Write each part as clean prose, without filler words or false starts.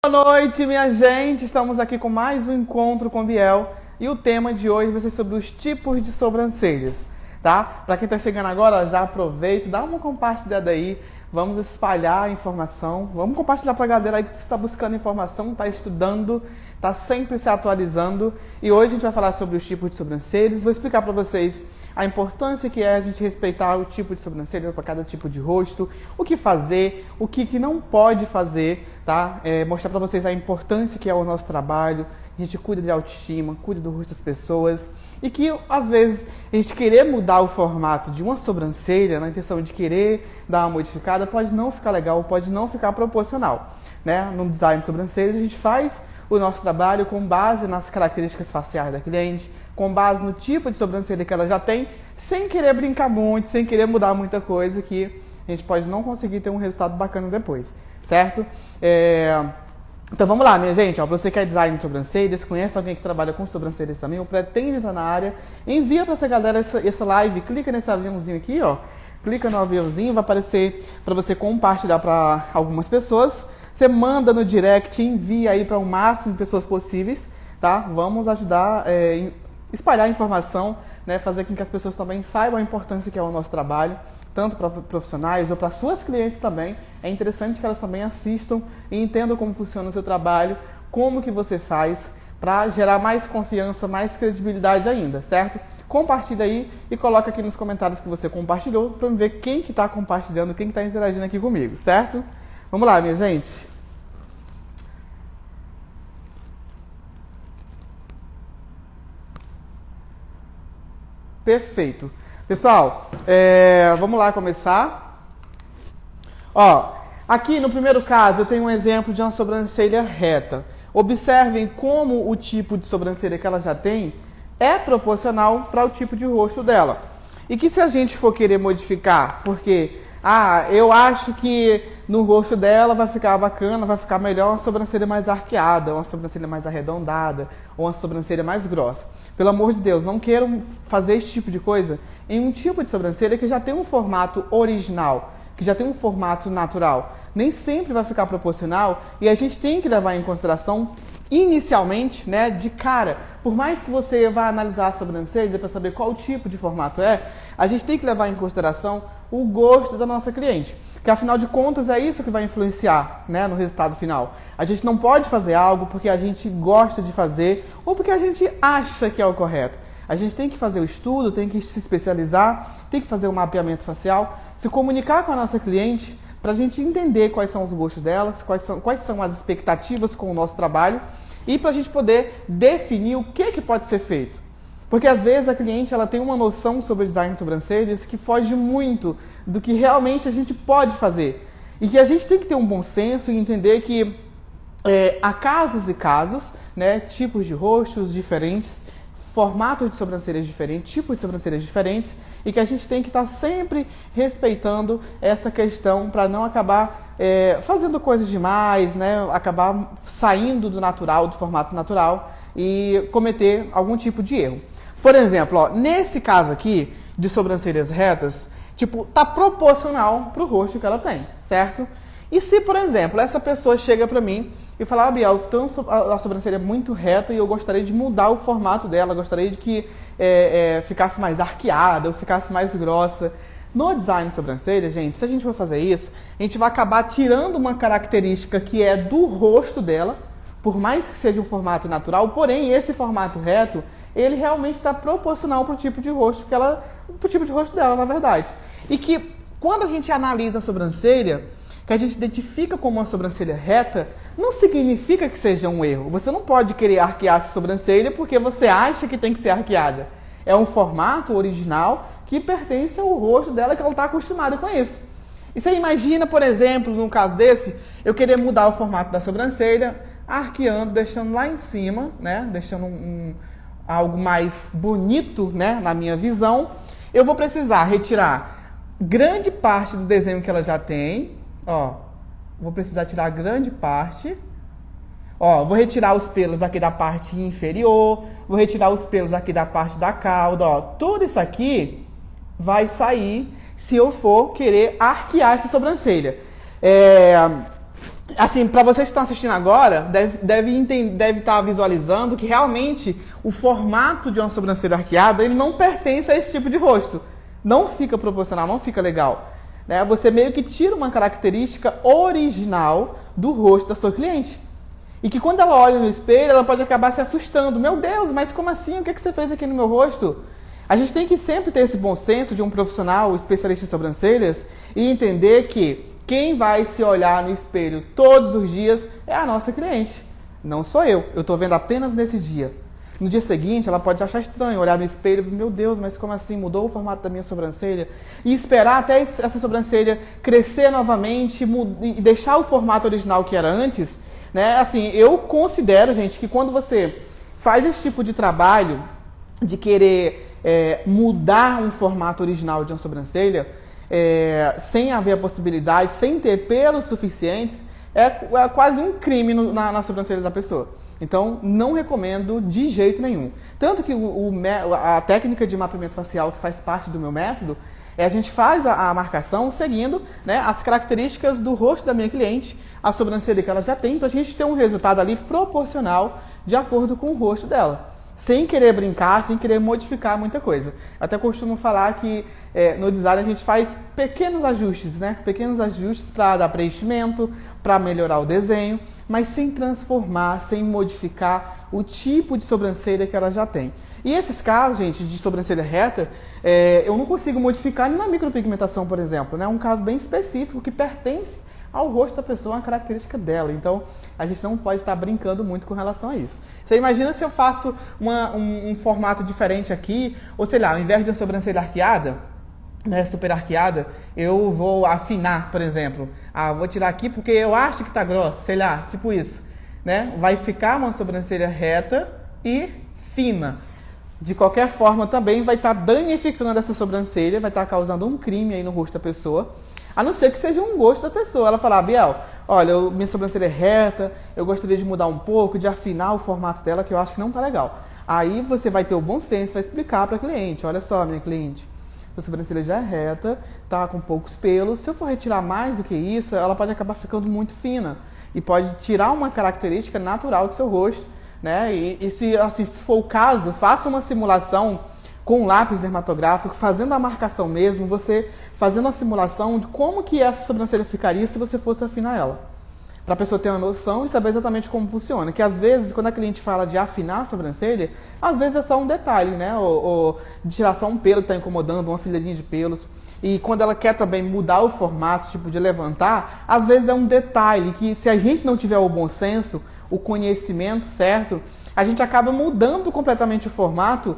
Boa noite, minha gente! Estamos aqui com mais um encontro com Biel e o tema de hoje vai ser sobre os tipos de sobrancelhas, tá? Para quem está chegando agora, já aproveita, dá uma compartilhada aí, vamos espalhar a informação, vamos compartilhar para a galera aí que está buscando informação, está estudando, está sempre se atualizando e hoje a gente vai falar sobre os tipos de sobrancelhas, vou explicar para vocês a importância que é a gente respeitar o tipo de sobrancelha para cada tipo de rosto, o que fazer, o que não pode fazer, tá? Mostrar para vocês a importância que é o nosso trabalho, a gente cuida de autoestima, cuida do rosto das pessoas e que às vezes a gente querer mudar o formato de uma sobrancelha na intenção de querer dar uma modificada pode não ficar legal, pode não ficar proporcional, né? No design de sobrancelhas a gente faz o nosso trabalho com base nas características faciais da cliente, com base no tipo de sobrancelha que ela já tem, sem querer brincar muito, sem querer mudar muita coisa, que a gente pode não conseguir ter um resultado bacana depois, certo? Então vamos lá, minha gente, para você que é designer de sobrancelhas, conhece alguém que trabalha com sobrancelhas também, ou pretende estar na área, envia para essa galera essa live, clica nesse aviãozinho aqui, ó, clica no aviãozinho, vai aparecer para você compartilhar para algumas pessoas, você manda no direct, envia aí para o máximo de pessoas possíveis, tá? Vamos ajudar espalhar a informação, né? Fazer com que as pessoas também saibam a importância que é o nosso trabalho, tanto para profissionais ou para suas clientes também. É interessante que elas também assistam e entendam como funciona o seu trabalho, como que você faz, para gerar mais confiança, mais credibilidade ainda, certo? Compartilha aí e coloca aqui nos comentários que você compartilhou para eu ver quem que está compartilhando, quem que está interagindo aqui comigo, certo? Vamos lá, minha gente. Perfeito. Pessoal, vamos lá começar. Ó, aqui no primeiro caso eu tenho um exemplo de uma sobrancelha reta. Observem como o tipo de sobrancelha que ela já tem é proporcional para o tipo de rosto dela. E que se a gente for querer modificar, porque eu acho que no rosto dela vai ficar bacana, vai ficar melhor uma sobrancelha mais arqueada, uma sobrancelha mais arredondada, ou uma sobrancelha mais grossa. Pelo amor de Deus, não queiram fazer esse tipo de coisa em um tipo de sobrancelha que já tem um formato original, que já tem um formato natural. Nem sempre vai ficar proporcional e a gente tem que levar em consideração inicialmente, né, de cara. Por mais que você vá analisar a sobrancelha para saber qual tipo de formato a gente tem que levar em consideração o gosto da nossa cliente. Que afinal de contas é isso que vai influenciar, né, no resultado final. A gente não pode fazer algo porque a gente gosta de fazer ou porque a gente acha que é o correto. A gente tem que fazer o estudo, tem que se especializar, tem que fazer o mapeamento facial, se comunicar com a nossa cliente para a gente entender quais são os gostos delas, quais são as expectativas com o nosso trabalho e para a gente poder definir o que pode ser feito. Porque às vezes a cliente ela tem uma noção sobre design de sobrancelhas que foge muito do que realmente a gente pode fazer. E que a gente tem que ter um bom senso e entender que há casos e casos, né, tipos de rostos diferentes, formatos de sobrancelhas diferentes, tipos de sobrancelhas diferentes, e que a gente tem que estar sempre respeitando essa questão para não acabar fazendo coisas demais, né, acabar saindo do natural, do formato natural e cometer algum tipo de erro. Por exemplo, ó, nesse caso aqui, de sobrancelhas retas, tipo, tá proporcional pro rosto que ela tem, certo? E se, por exemplo, essa pessoa chega pra mim e fala, Biel, a sobrancelha é muito reta e eu gostaria de mudar o formato dela, gostaria de que ficasse mais arqueada ou ficasse mais grossa. No design de sobrancelha, gente, se a gente for fazer isso, a gente vai acabar tirando uma característica que é do rosto dela, por mais que seja um formato natural, porém esse formato reto, ele realmente está proporcional para o tipo de rosto pro tipo de rosto dela, na verdade. E que quando a gente analisa a sobrancelha, que a gente identifica como uma sobrancelha reta, não significa que seja um erro. Você não pode querer arquear essa sobrancelha porque você acha que tem que ser arqueada. É um formato original que pertence ao rosto dela, que ela está acostumada com isso. E você imagina, por exemplo, num caso desse, eu querer mudar o formato da sobrancelha, arqueando, deixando lá em cima, né? Deixando algo mais bonito, né, na minha visão, eu vou precisar retirar grande parte do desenho que ela já tem, ó, vou precisar tirar grande parte, ó, vou retirar os pelos aqui da parte inferior, vou retirar os pelos aqui da parte da cauda, ó, tudo isso aqui vai sair se eu for querer arquear essa sobrancelha. Assim, para vocês que estão assistindo agora, deve estar visualizando que realmente o formato de uma sobrancelha arqueada, ele não pertence a esse tipo de rosto. Não fica proporcional, não fica legal. Né? Você meio que tira uma característica original do rosto da sua cliente. E que quando ela olha no espelho, ela pode acabar se assustando. Meu Deus, mas como assim? O que você fez aqui no meu rosto? A gente tem que sempre ter esse bom senso de um profissional especialista em sobrancelhas e entender que quem vai se olhar no espelho todos os dias é a nossa cliente. Não sou eu. Eu estou vendo apenas nesse dia. No dia seguinte, ela pode achar estranho olhar no espelho e meu Deus, mas como assim? Mudou o formato da minha sobrancelha? E esperar até essa sobrancelha crescer novamente e deixar o formato original que era antes. Né? Assim, eu considero, gente, que quando você faz esse tipo de trabalho de querer mudar um formato original de uma sobrancelha, sem haver a possibilidade, sem ter pelos suficientes, é quase um crime na sobrancelha da pessoa. Então, não recomendo de jeito nenhum. Tanto que a técnica de mapeamento facial que faz parte do meu método, a gente faz a marcação seguindo, né, as características do rosto da minha cliente, a sobrancelha que ela já tem, para a gente ter um resultado ali proporcional de acordo com o rosto dela. Sem querer brincar, sem querer modificar muita coisa. Até costumo falar que no design a gente faz pequenos ajustes, né? Pequenos ajustes para dar preenchimento, para melhorar o desenho, mas sem transformar, sem modificar o tipo de sobrancelha que ela já tem. E esses casos, gente, de sobrancelha reta, eu não consigo modificar nem na micropigmentação, por exemplo. É né? Um caso bem específico que pertence ao rosto da pessoa, uma característica dela. Então, a gente não pode estar brincando muito com relação a isso. Você imagina se eu faço um formato diferente aqui, ou sei lá, ao invés de uma sobrancelha arqueada, né, super arqueada, eu vou afinar, por exemplo. Vou tirar aqui porque eu acho que tá grossa, sei lá, tipo isso. Né? Vai ficar uma sobrancelha reta e fina. De qualquer forma, também vai estar danificando essa sobrancelha, vai estar causando um crime aí no rosto da pessoa. A não ser que seja um gosto da pessoa. Ela falar, Biel, olha, minha sobrancelha é reta, eu gostaria de mudar um pouco, de afinar o formato dela, que eu acho que não tá legal. Aí você vai ter o bom senso, vai explicar para a cliente, olha só, minha cliente, sua sobrancelha já é reta, tá com poucos pelos, se eu for retirar mais do que isso, ela pode acabar ficando muito fina e pode tirar uma característica natural do seu rosto, né? E se for o caso, faça uma simulação com um lápis dermatográfico, fazendo a marcação mesmo, você fazendo a simulação de como que essa sobrancelha ficaria se você fosse afinar ela. Para a pessoa ter uma noção e saber exatamente como funciona. Que às vezes, quando a cliente fala de afinar a sobrancelha, às vezes é só um detalhe, né? Ou de tirar só um pelo que está incomodando, uma fileirinha de pelos. E quando ela quer também mudar o formato, tipo de levantar, às vezes é um detalhe que se a gente não tiver o bom senso, o conhecimento certo, a gente acaba mudando completamente o formato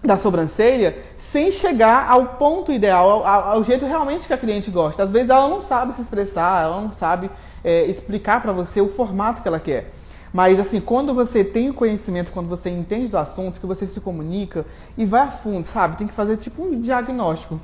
da sobrancelha sem chegar ao ponto ideal, ao jeito realmente que a cliente gosta. Às vezes ela não sabe se expressar, ela não sabe explicar para você o formato que ela quer. Mas assim, quando você tem o conhecimento, quando você entende do assunto, que você se comunica e vai a fundo, sabe? Tem que fazer tipo um diagnóstico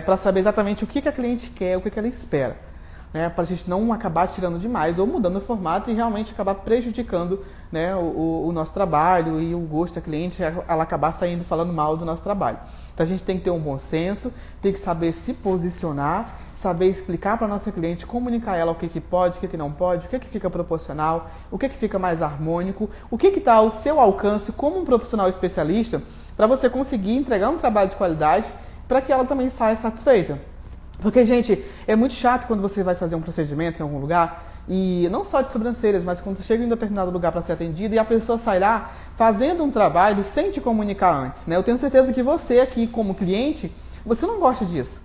para saber exatamente o que a cliente quer, o que ela espera. Né, para a gente não acabar tirando demais ou mudando o formato e realmente acabar prejudicando, né, o nosso trabalho e o gosto da cliente, ela acabar saindo falando mal do nosso trabalho. Então a gente tem que ter um bom senso, tem que saber se posicionar, saber explicar para a nossa cliente, comunicar a ela o que pode, o que não pode, o que fica proporcional, o que fica mais harmônico, o que está ao seu alcance como um profissional especialista para você conseguir entregar um trabalho de qualidade para que ela também saia satisfeita. Porque, gente, é muito chato quando você vai fazer um procedimento em algum lugar, e não só de sobrancelhas, mas quando você chega em um determinado lugar para ser atendido e a pessoa sai lá fazendo um trabalho sem te comunicar antes. Né? Eu tenho certeza que você aqui, como cliente, você não gosta disso.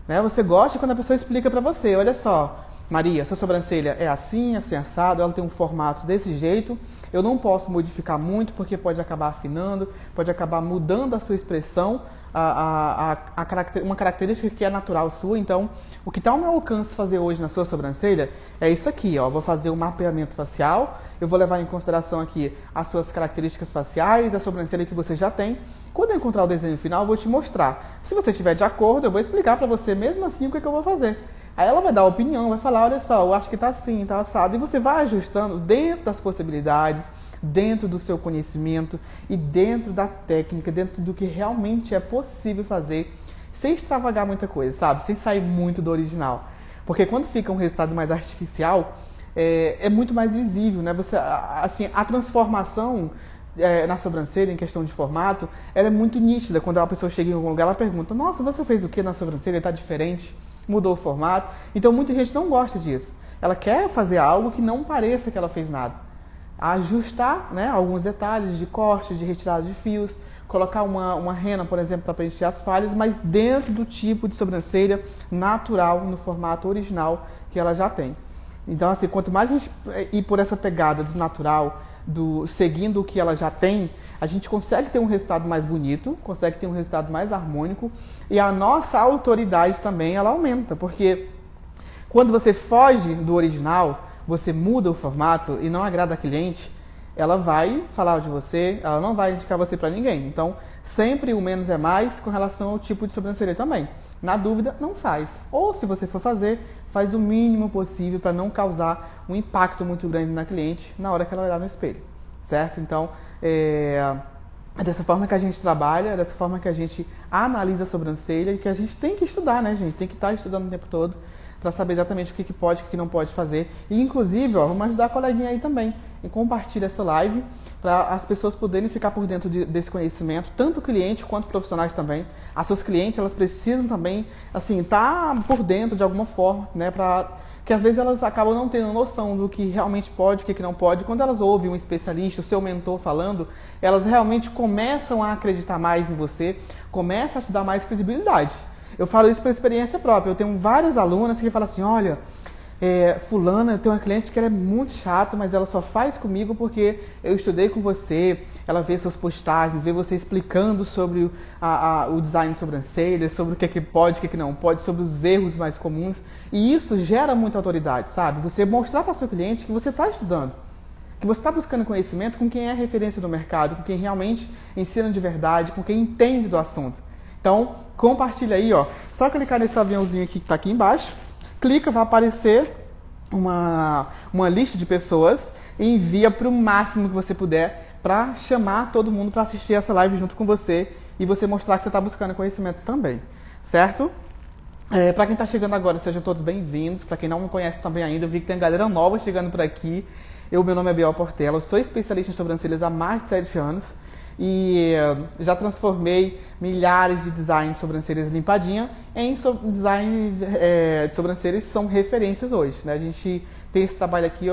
Né? Você gosta quando a pessoa explica para você, olha só, Maria, essa sobrancelha é assim assado, ela tem um formato desse jeito, eu não posso modificar muito porque pode acabar afinando, pode acabar mudando a sua expressão, uma característica que é natural sua. Então, o que está ao meu alcance fazer hoje na sua sobrancelha é isso aqui, ó. Vou fazer um mapeamento facial, eu vou levar em consideração aqui as suas características faciais, a sobrancelha que você já tem. Quando eu encontrar o desenho final, eu vou te mostrar. Se você estiver de acordo, eu vou explicar para você mesmo assim o que eu vou fazer. Aí ela vai dar a opinião, vai falar, olha só, eu acho que está assim, está assado. E você vai ajustando dentro das possibilidades, dentro do seu conhecimento e dentro da técnica, dentro do que realmente é possível fazer, sem extravagar muita coisa, sabe? Sem sair muito do original. Porque quando fica um resultado mais artificial, é muito mais visível, né? Assim, a transformação na sobrancelha, em questão de formato, ela é muito nítida. Quando uma pessoa chega em algum lugar, ela pergunta: nossa, você fez o que na sobrancelha? Está diferente? Mudou o formato? Então muita gente não gosta disso. Ela quer fazer algo que não pareça que ela fez nada. Ajustar, né, alguns detalhes de corte, de retirada de fios, colocar uma rena, por exemplo, para preencher as falhas, mas dentro do tipo de sobrancelha natural, no formato original que ela já tem. Então, assim, quanto mais a gente ir por essa pegada do natural, seguindo o que ela já tem, a gente consegue ter um resultado mais bonito, consegue ter um resultado mais harmônico, e a nossa autoridade também, ela aumenta, porque quando você foge do original, você muda o formato e não agrada a cliente, ela vai falar de você, ela não vai indicar você para ninguém. Então, sempre o menos é mais com relação ao tipo de sobrancelha também. Na dúvida, não faz. Ou, se você for fazer, faz o mínimo possível para não causar um impacto muito grande na cliente na hora que ela olhar no espelho, certo? Então, é dessa forma que a gente trabalha, é dessa forma que a gente analisa a sobrancelha e que a gente tem que estudar, né, gente? Tem que estar estudando o tempo todo para saber exatamente o que pode e o que não pode fazer. E, inclusive, vamos ajudar a coleguinha aí também e compartilhar essa live para as pessoas poderem ficar por dentro desse conhecimento, tanto cliente quanto profissionais também. As suas clientes, elas precisam também, assim, estar por dentro de alguma forma, né, que às vezes elas acabam não tendo noção do que realmente pode, o que não pode. Quando elas ouvem um especialista, o seu mentor falando, elas realmente começam a acreditar mais em você, começam a te dar mais credibilidade. Eu falo isso por experiência própria. Eu tenho várias alunas que falam assim: olha, fulana, eu tenho uma cliente que ela é muito chata, mas ela só faz comigo porque eu estudei com você, ela vê suas postagens, vê você explicando sobre o design de sobrancelhas, sobre o que pode, o que não pode, sobre os erros mais comuns. E isso gera muita autoridade, sabe? Você mostrar para seu cliente que você está estudando, que você está buscando conhecimento com quem é referência no mercado, com quem realmente ensina de verdade, com quem entende do assunto. Então, compartilha aí, ó. Só clicar nesse aviãozinho aqui que está aqui embaixo. Clica, vai aparecer uma lista de pessoas e envia para o máximo que você puder para chamar todo mundo para assistir essa live junto com você e você mostrar que você está buscando conhecimento também, certo? Para quem está chegando agora, sejam todos bem-vindos. Para quem não me conhece também ainda, eu vi que tem galera nova chegando por aqui. Meu nome é Biel Portela, eu sou especialista em sobrancelhas há mais de 7 anos. E já transformei milhares de designs de sobrancelhas limpadinha em design de sobrancelhas que são referências hoje, né? A gente tem esse trabalho aqui,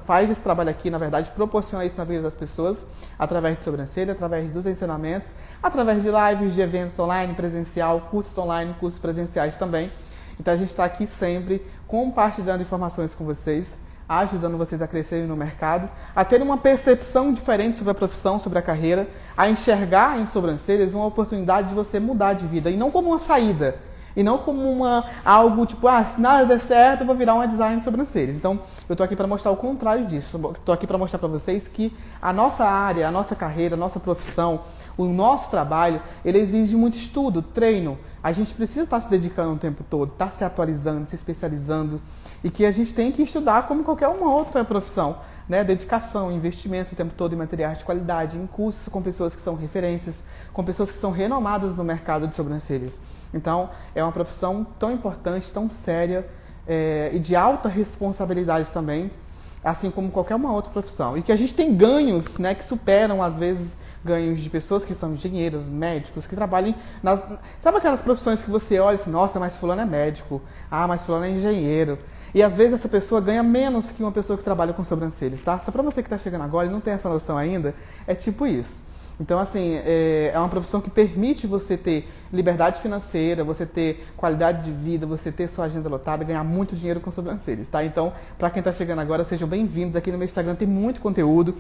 faz esse trabalho aqui, na verdade, proporciona isso na vida das pessoas através de sobrancelha, através dos ensinamentos, através de lives, de eventos online, presencial, cursos online, cursos presenciais também. Então a gente está aqui sempre compartilhando informações com vocês, ajudando vocês a crescerem no mercado, a terem uma percepção diferente sobre a profissão, sobre a carreira, a enxergar em sobrancelhas uma oportunidade de você mudar de vida, e não como uma saída, e não como algo tipo, se nada der certo, eu vou virar uma design de sobrancelhas. Então, eu estou aqui para mostrar o contrário disso, estou aqui para mostrar para vocês que a nossa área, a nossa carreira, a nossa profissão, o nosso trabalho, ele exige muito estudo, treino. A gente precisa estar se dedicando o tempo todo, estar se atualizando, se especializando, e que a gente tem que estudar como qualquer uma outra profissão, né? Dedicação, investimento o tempo todo em materiais de qualidade, em cursos com pessoas que são referências, com pessoas que são renomadas no mercado de sobrancelhas. Então, é uma profissão tão importante, tão séria e de alta responsabilidade também, assim como qualquer uma outra profissão. E que a gente tem ganhos, né, que superam, às vezes, ganhos de pessoas que são engenheiros, médicos, que trabalham nas... Sabe aquelas profissões que você olha assim, nossa, mas fulano é médico, mas fulano é engenheiro. E às vezes essa pessoa ganha menos que uma pessoa que trabalha com sobrancelhas, tá? Só pra você que tá chegando agora e não tem essa noção ainda, é tipo isso. Então, assim, é uma profissão que permite você ter liberdade financeira, você ter qualidade de vida, você ter sua agenda lotada, ganhar muito dinheiro com sobrancelhas, tá? Então, para quem está chegando agora, sejam bem-vindos. Aqui no meu Instagram tem muito conteúdo,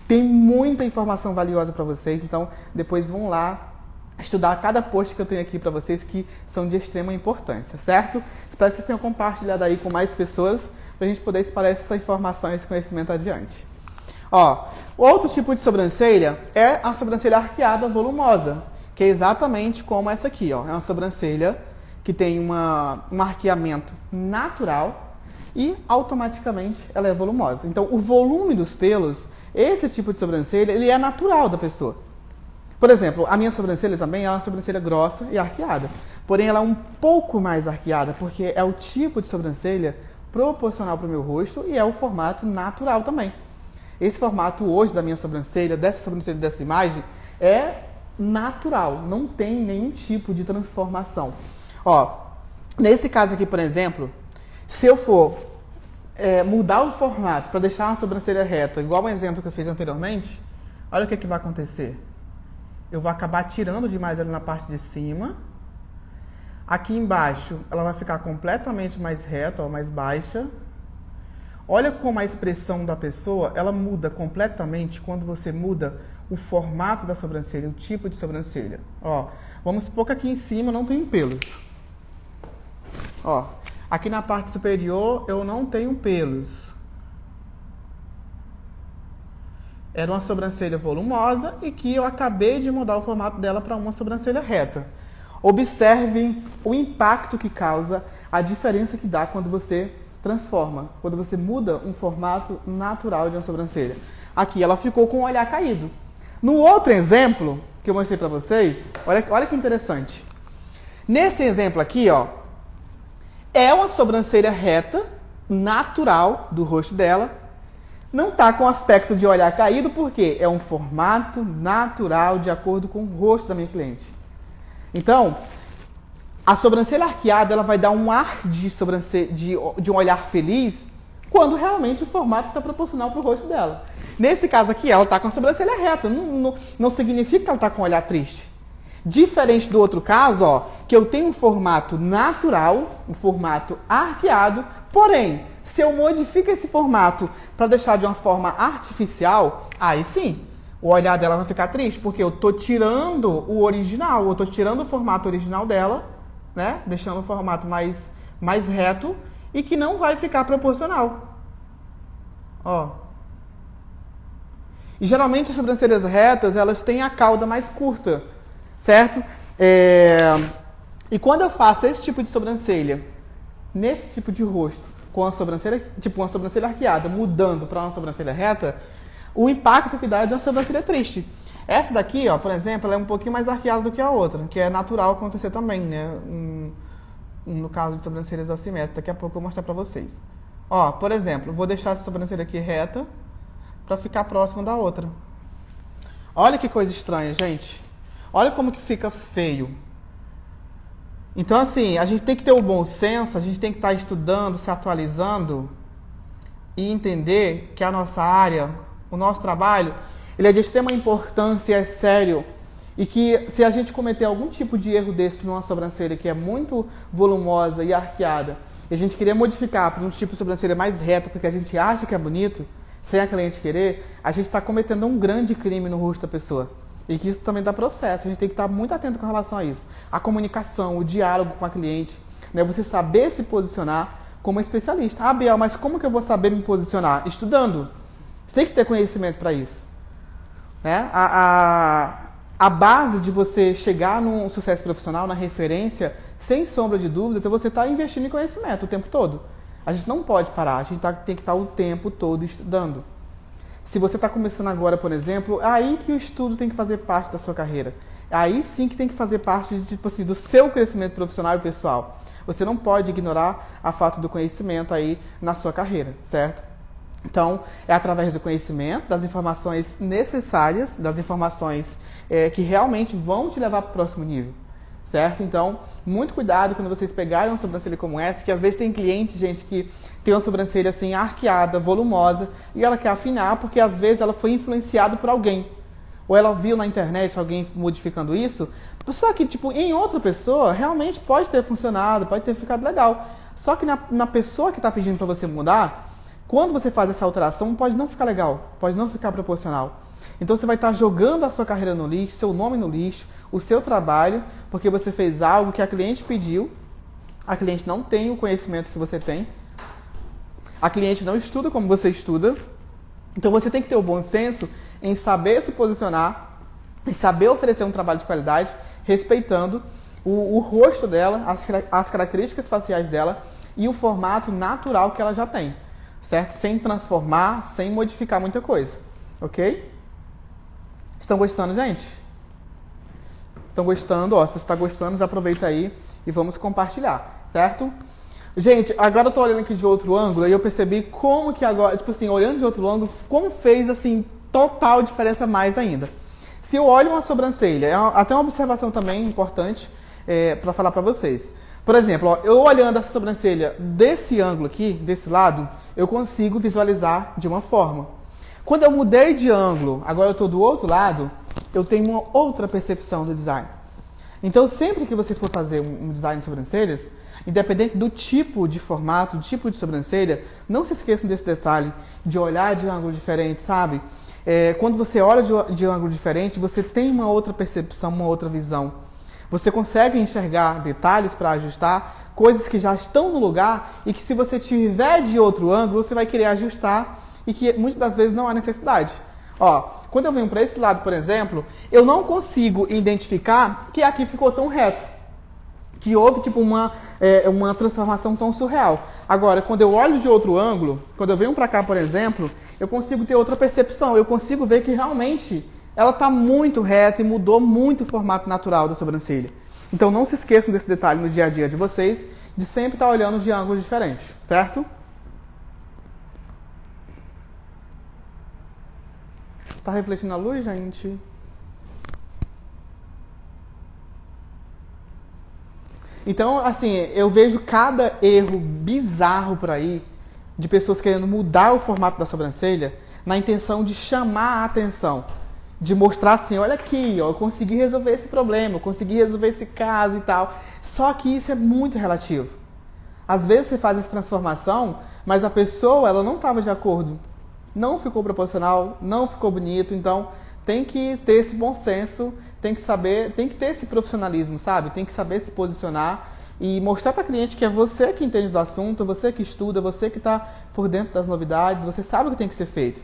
tem muita informação valiosa para vocês. Então, depois vão lá estudar cada post que eu tenho aqui para vocês, que são de extrema importância, certo? Espero que vocês tenham compartilhado aí com mais pessoas, para a gente poder espalhar essa informação e esse conhecimento adiante. Ó, outro tipo de sobrancelha é a sobrancelha arqueada volumosa, que é exatamente como essa aqui, ó. É uma sobrancelha que tem um arqueamento natural e automaticamente ela é volumosa. Então, o volume dos pelos, esse tipo de sobrancelha, ele é natural da pessoa. Por exemplo, a minha sobrancelha também é uma sobrancelha grossa e arqueada. Porém, ela é um pouco mais arqueada, porque é o tipo de sobrancelha proporcional para o meu rosto e é o formato natural também. Esse formato hoje da minha sobrancelha, dessa imagem, é natural, não tem nenhum tipo de transformação. Ó, nesse caso aqui, por exemplo, se eu for mudar o formato para deixar uma sobrancelha reta, igual o exemplo que eu fiz anteriormente, olha o que vai acontecer. Eu vou acabar tirando demais ali na parte de cima. Aqui embaixo, ela vai ficar completamente mais reta, ó, mais baixa. Olha como a expressão da pessoa, ela muda completamente quando você muda o formato da sobrancelha, o tipo de sobrancelha. Ó, vamos supor que aqui em cima não tem pelos. Ó, aqui na parte superior eu não tenho pelos. Era uma sobrancelha volumosa e que eu acabei de mudar o formato dela para uma sobrancelha reta. Observem o impacto que causa, a diferença que dá quando você transforma, quando você muda um formato natural de uma sobrancelha. Aqui ela ficou com o olhar caído. No outro exemplo que eu mostrei para vocês, olha que interessante. Nesse exemplo aqui, ó, é uma sobrancelha reta, natural do rosto dela. Não está com aspecto de olhar caído, porque é um formato natural de acordo com o rosto da minha cliente. Então, a sobrancelha arqueada ela vai dar um ar de um olhar feliz quando realmente o formato está proporcional para o rosto dela. Nesse caso aqui, ela está com a sobrancelha reta, não significa que ela está com um olhar triste. Diferente do outro caso, ó, que eu tenho um formato natural, um formato arqueado, porém, se eu modifico esse formato para deixar de uma forma artificial, aí sim, o olhar dela vai ficar triste, porque eu estou tirando o original, eu estou tirando o formato original dela, né, deixando o formato mais reto e que não vai ficar proporcional. Ó. E geralmente as sobrancelhas retas, elas têm a cauda mais curta, certo? E quando eu faço esse tipo de sobrancelha, nesse tipo de rosto, com a sobrancelha, tipo uma sobrancelha arqueada, mudando para uma sobrancelha reta, o impacto que dá é de uma sobrancelha triste. Essa daqui, ó, por exemplo, ela é um pouquinho mais arqueada do que a outra, que é natural acontecer também, né? No caso de sobrancelhas assimétricas, daqui a pouco eu vou mostrar para vocês. Ó, por exemplo, vou deixar essa sobrancelha aqui reta para ficar próxima da outra. Olha que coisa estranha, gente. Olha como que fica feio. Então, assim, a gente tem que ter o bom senso, a gente tem que estar estudando, se atualizando e entender que a nossa área, o nosso trabalho, ele é de extrema importância, é sério. E que se a gente cometer algum tipo de erro desse numa sobrancelha que é muito volumosa e arqueada, e a gente querer modificar para um tipo de sobrancelha mais reta porque a gente acha que é bonito, sem a cliente querer, a gente está cometendo um grande crime no rosto da pessoa. E que isso também dá processo, a gente tem que estar muito atento com relação a isso. A comunicação, o diálogo com a cliente, né? Você saber se posicionar como especialista. Ah, Biel, mas como que eu vou saber me posicionar? Estudando. Você tem que ter conhecimento para isso. Né? A base de você chegar num sucesso profissional, na referência, sem sombra de dúvidas, é você estar investindo em conhecimento o tempo todo. A gente não pode parar, a gente tem que estar o tempo todo estudando. Se você está começando agora, por exemplo, é aí que o estudo tem que fazer parte da sua carreira. É aí sim que tem que fazer parte tipo assim, do seu crescimento profissional e pessoal. Você não pode ignorar a falta do conhecimento aí na sua carreira, certo? Então, é através do conhecimento, das informações necessárias, das informações que realmente vão te levar para o próximo nível, certo? Então, muito cuidado quando vocês pegarem uma sobrancelha como essa, que às vezes tem cliente, gente, que tem uma sobrancelha assim arqueada, volumosa, e ela quer afinar porque às vezes ela foi influenciada por alguém. Ou ela viu na internet alguém modificando isso, só que tipo, em outra pessoa realmente pode ter funcionado, pode ter ficado legal. Só que na pessoa que está pedindo para você mudar, quando você faz essa alteração, pode não ficar legal, pode não ficar proporcional. Então você vai estar jogando a sua carreira no lixo, seu nome no lixo, o seu trabalho, porque você fez algo que a cliente pediu, a cliente não tem o conhecimento que você tem, a cliente não estuda como você estuda, então você tem que ter o bom senso em saber se posicionar, em saber oferecer um trabalho de qualidade, respeitando o rosto dela, as características faciais dela e o formato natural que ela já tem, certo? Sem transformar, sem modificar muita coisa, ok? Estão gostando, gente? estão gostando, ó, se você está gostando, já aproveita aí e vamos compartilhar, certo? Gente, agora eu tô olhando aqui de outro ângulo e eu percebi como que agora, tipo assim, olhando de outro ângulo, como fez, assim, total diferença mais ainda. Se eu olho uma sobrancelha, até uma observação também importante para falar para vocês. Por exemplo, ó, eu olhando essa sobrancelha desse ângulo aqui, desse lado, eu consigo visualizar de uma forma. Quando eu mudei de ângulo, agora eu estou do outro lado, eu tenho uma outra percepção do design. Então, sempre que você for fazer um design de sobrancelhas, independente do tipo de formato, do tipo de sobrancelha, não se esqueçam desse detalhe de olhar de um ângulo diferente, sabe? Quando você olha de um ângulo diferente, você tem uma outra percepção, uma outra visão. Você consegue enxergar detalhes para ajustar, coisas que já estão no lugar e que se você tiver de outro ângulo, você vai querer ajustar e que muitas das vezes não há necessidade. Ó, quando eu venho para esse lado, por exemplo, eu não consigo identificar que aqui ficou tão reto, que houve tipo uma transformação tão surreal. Agora, quando eu olho de outro ângulo, quando eu venho para cá, por exemplo, eu consigo ter outra percepção, eu consigo ver que realmente ela está muito reta e mudou muito o formato natural da sobrancelha. Então não se esqueçam desse detalhe no dia a dia de vocês, de sempre estar olhando de ângulos diferentes, certo? Tá refletindo a luz, gente? Então, assim, eu vejo cada erro bizarro por aí de pessoas querendo mudar o formato da sobrancelha na intenção de chamar a atenção, de mostrar assim, olha aqui, ó, eu consegui resolver esse problema, eu consegui resolver esse caso e tal. Só que isso é muito relativo. Às vezes você faz essa transformação, mas a pessoa ela não estava de acordo. Não ficou proporcional, não ficou bonito, então tem que ter esse bom senso, tem que saber, tem que ter esse profissionalismo, sabe? Tem que saber se posicionar e mostrar para a cliente que é você que entende do assunto, você que estuda, você que está por dentro das novidades, você sabe o que tem que ser feito.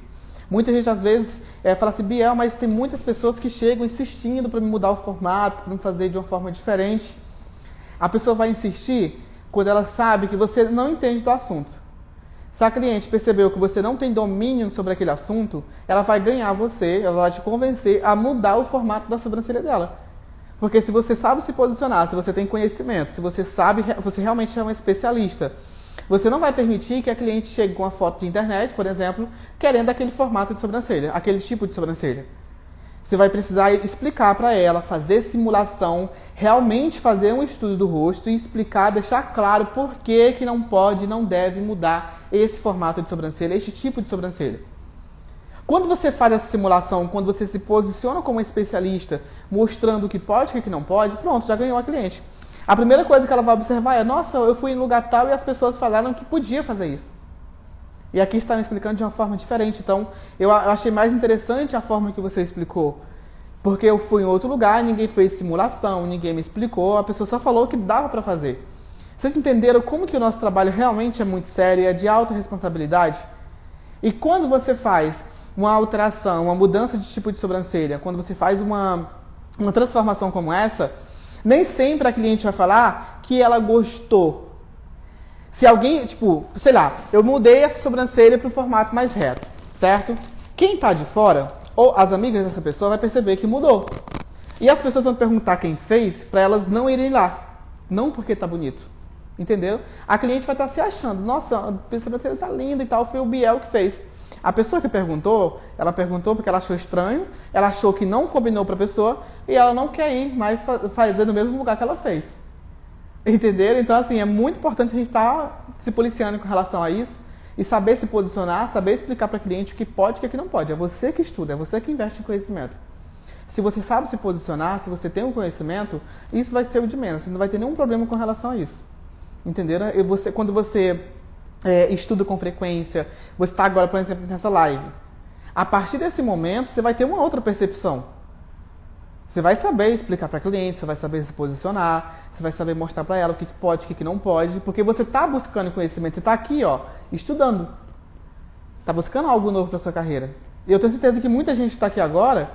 Muita gente às vezes fala assim, Biel, mas tem muitas pessoas que chegam insistindo para me mudar o formato, para me fazer de uma forma diferente. A pessoa vai insistir quando ela sabe que você não entende do assunto. Se a cliente percebeu que você não tem domínio sobre aquele assunto, ela vai ganhar você, ela vai te convencer a mudar o formato da sobrancelha dela. Porque se você sabe se posicionar, se você tem conhecimento, se você sabe, você realmente é um especialista, você não vai permitir que a cliente chegue com uma foto de internet, por exemplo, querendo aquele formato de sobrancelha, aquele tipo de sobrancelha. Você vai precisar explicar para ela, fazer simulação, realmente fazer um estudo do rosto e explicar, deixar claro por que não pode, não deve mudar esse formato de sobrancelha, este tipo de sobrancelha. Quando você faz essa simulação, quando você se posiciona como especialista, mostrando o que pode e o que não pode, pronto, já ganhou a cliente. A primeira coisa que ela vai observar é, nossa, eu fui em lugar tal e as pessoas falaram que podia fazer isso. E aqui está me explicando de uma forma diferente. Então, eu achei mais interessante a forma que você explicou. Porque eu fui em outro lugar, ninguém fez simulação, ninguém me explicou, a pessoa só falou que dava para fazer. Vocês entenderam como que o nosso trabalho realmente é muito sério e é de alta responsabilidade? E quando você faz uma alteração, uma mudança de tipo de sobrancelha, quando você faz uma transformação como essa, nem sempre a cliente vai falar que ela gostou. Se alguém, tipo, sei lá, eu mudei essa sobrancelha para o formato mais reto, certo? Quem está de fora, ou as amigas dessa pessoa, vai perceber que mudou. E as pessoas vão perguntar quem fez para elas não irem lá. Não porque está bonito. Entendeu? A cliente vai estar se achando, nossa, a sobrancelha está linda e tal, foi o Biel que fez. A pessoa que perguntou, ela perguntou porque ela achou estranho, ela achou que não combinou para a pessoa e ela não quer ir mais fazer no mesmo lugar que ela fez. Entenderam? Então, assim, é muito importante a gente estar se policiando com relação a isso e saber se posicionar, saber explicar para o cliente o que pode e o que não pode. É você que estuda, é você que investe em conhecimento. Se você sabe se posicionar, se você tem um conhecimento, isso vai ser o de menos. Você não vai ter nenhum problema com relação a isso. Entenderam? Quando você estuda com frequência, você está agora, por exemplo, nessa live. A partir desse momento, você vai ter uma outra percepção. Você vai saber explicar para a cliente, você vai saber se posicionar, você vai saber mostrar para ela o que pode e o que não pode, porque você está buscando conhecimento, você está aqui, ó, estudando. Está buscando algo novo para a sua carreira. E eu tenho certeza que muita gente que está aqui agora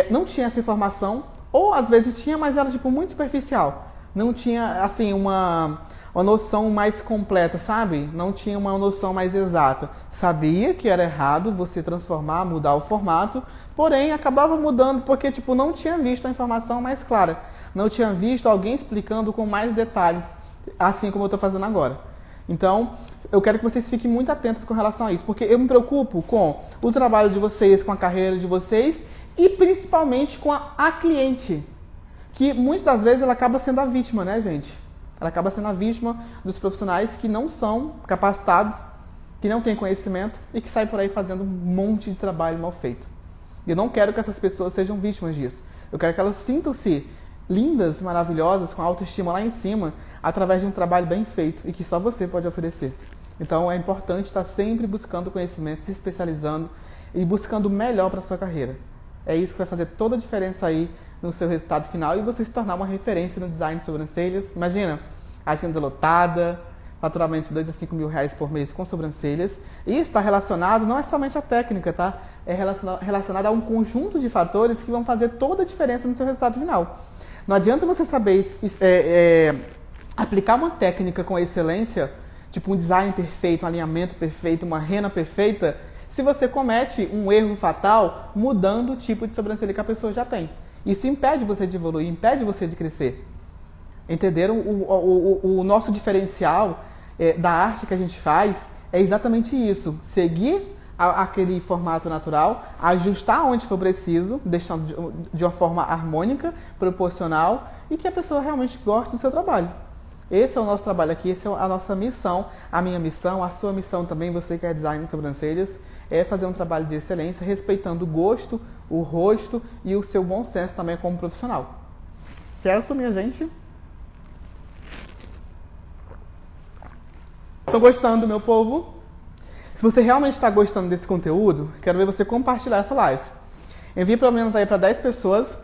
não tinha essa informação, ou às vezes tinha, mas era tipo muito superficial. Não tinha, assim, uma uma noção mais completa, sabe? Não tinha uma noção mais exata. Sabia que era errado você transformar, mudar o formato, porém acabava mudando porque tipo não tinha visto a informação mais clara. Não tinha visto alguém explicando com mais detalhes, assim como eu estou fazendo agora. Então, eu quero que vocês fiquem muito atentos com relação a isso, porque eu me preocupo com o trabalho de vocês, com a carreira de vocês e principalmente com a cliente, que muitas das vezes ela acaba sendo a vítima, né, gente? Ela acaba sendo a vítima dos profissionais que não são capacitados, que não têm conhecimento e que saem por aí fazendo um monte de trabalho mal feito. E eu não quero que essas pessoas sejam vítimas disso. Eu quero que elas sintam-se lindas, maravilhosas, com autoestima lá em cima, através de um trabalho bem feito e que só você pode oferecer. Então é importante estar sempre buscando conhecimento, se especializando e buscando o melhor para a sua carreira. É isso que vai fazer toda a diferença aí no seu resultado final e você se tornar uma referência no design de sobrancelhas. Imagina, agenda lotada, faturamento de 2 a 5 mil reais por mês com sobrancelhas. E isso está relacionado, não é somente à técnica, tá? É relacionado a um conjunto de fatores que vão fazer toda a diferença no seu resultado final. Não adianta você saber aplicar uma técnica com excelência, tipo um design perfeito, um alinhamento perfeito, uma rena perfeita, se você comete um erro fatal mudando o tipo de sobrancelha que a pessoa já tem. Isso impede você de evoluir, impede você de crescer. Entenderam? O nosso diferencial da arte que a gente faz é exatamente isso. Seguir aquele formato natural, ajustar onde for preciso, deixando de uma forma harmônica, proporcional e que a pessoa realmente goste do seu trabalho. Esse é o nosso trabalho aqui, essa é a nossa missão, a minha missão, a sua missão também, você que é designer de sobrancelhas, é fazer um trabalho de excelência, respeitando o gosto, o rosto e o seu bom senso também como profissional. Certo, minha gente? Estão gostando, meu povo? Se você realmente está gostando desse conteúdo, quero ver você compartilhar essa live. Envie pelo menos aí para 10 pessoas.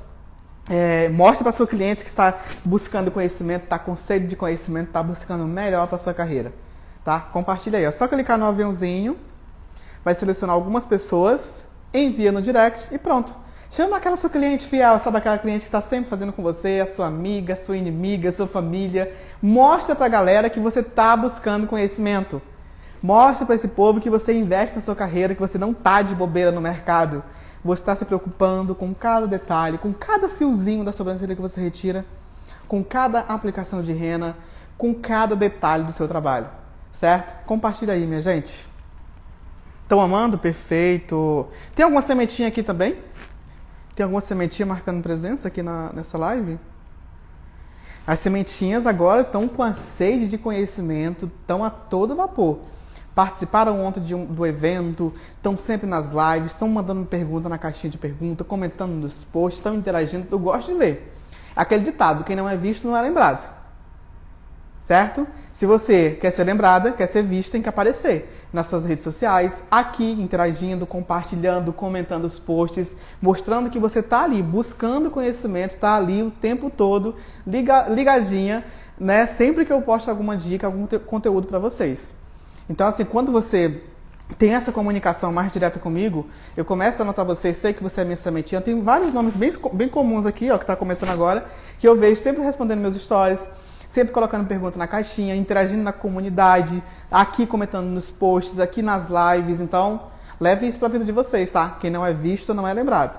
Mostre para seu cliente que está buscando conhecimento, está com sede de conhecimento, está buscando o melhor para a sua carreira. Tá? Compartilha aí. É só clicar no aviãozinho, vai selecionar algumas pessoas, envia no direct e pronto. Chama aquela sua cliente fiel, sabe aquela cliente que está sempre fazendo com você, a sua amiga, a sua inimiga, a sua família. Mostra para a galera que você está buscando conhecimento. Mostra para esse povo que você investe na sua carreira, que você não está de bobeira no mercado. Você está se preocupando com cada detalhe, com cada fiozinho da sobrancelha que você retira, com cada aplicação de rena, com cada detalhe do seu trabalho. Certo? Compartilha aí, minha gente. Estão amando? Perfeito. Tem alguma sementinha aqui também? Tem alguma sementinha marcando presença aqui nessa live? As sementinhas agora estão com a sede de conhecimento, estão a todo vapor. Participaram ontem do evento, estão sempre nas lives, estão mandando pergunta na caixinha de pergunta, comentando nos posts, estão interagindo. Eu gosto de ver. Aquele ditado, quem não é visto não é lembrado. Certo? Se você quer ser lembrada, quer ser vista, tem que aparecer nas suas redes sociais, aqui, interagindo, compartilhando, comentando os posts, mostrando que você está ali, buscando conhecimento, está ali o tempo todo, ligadinha, né? Sempre que eu posto alguma dica, algum conteúdo para vocês. Então, assim, quando você tem essa comunicação mais direta comigo, eu começo a anotar você, sei que você é minha sementinha, tem vários nomes bem comuns aqui, ó, que está comentando agora, que eu vejo sempre respondendo meus stories, sempre colocando pergunta na caixinha, interagindo na comunidade, aqui comentando nos posts, aqui nas lives. Então, leve isso para a vida de vocês, tá? Quem não é visto não é lembrado.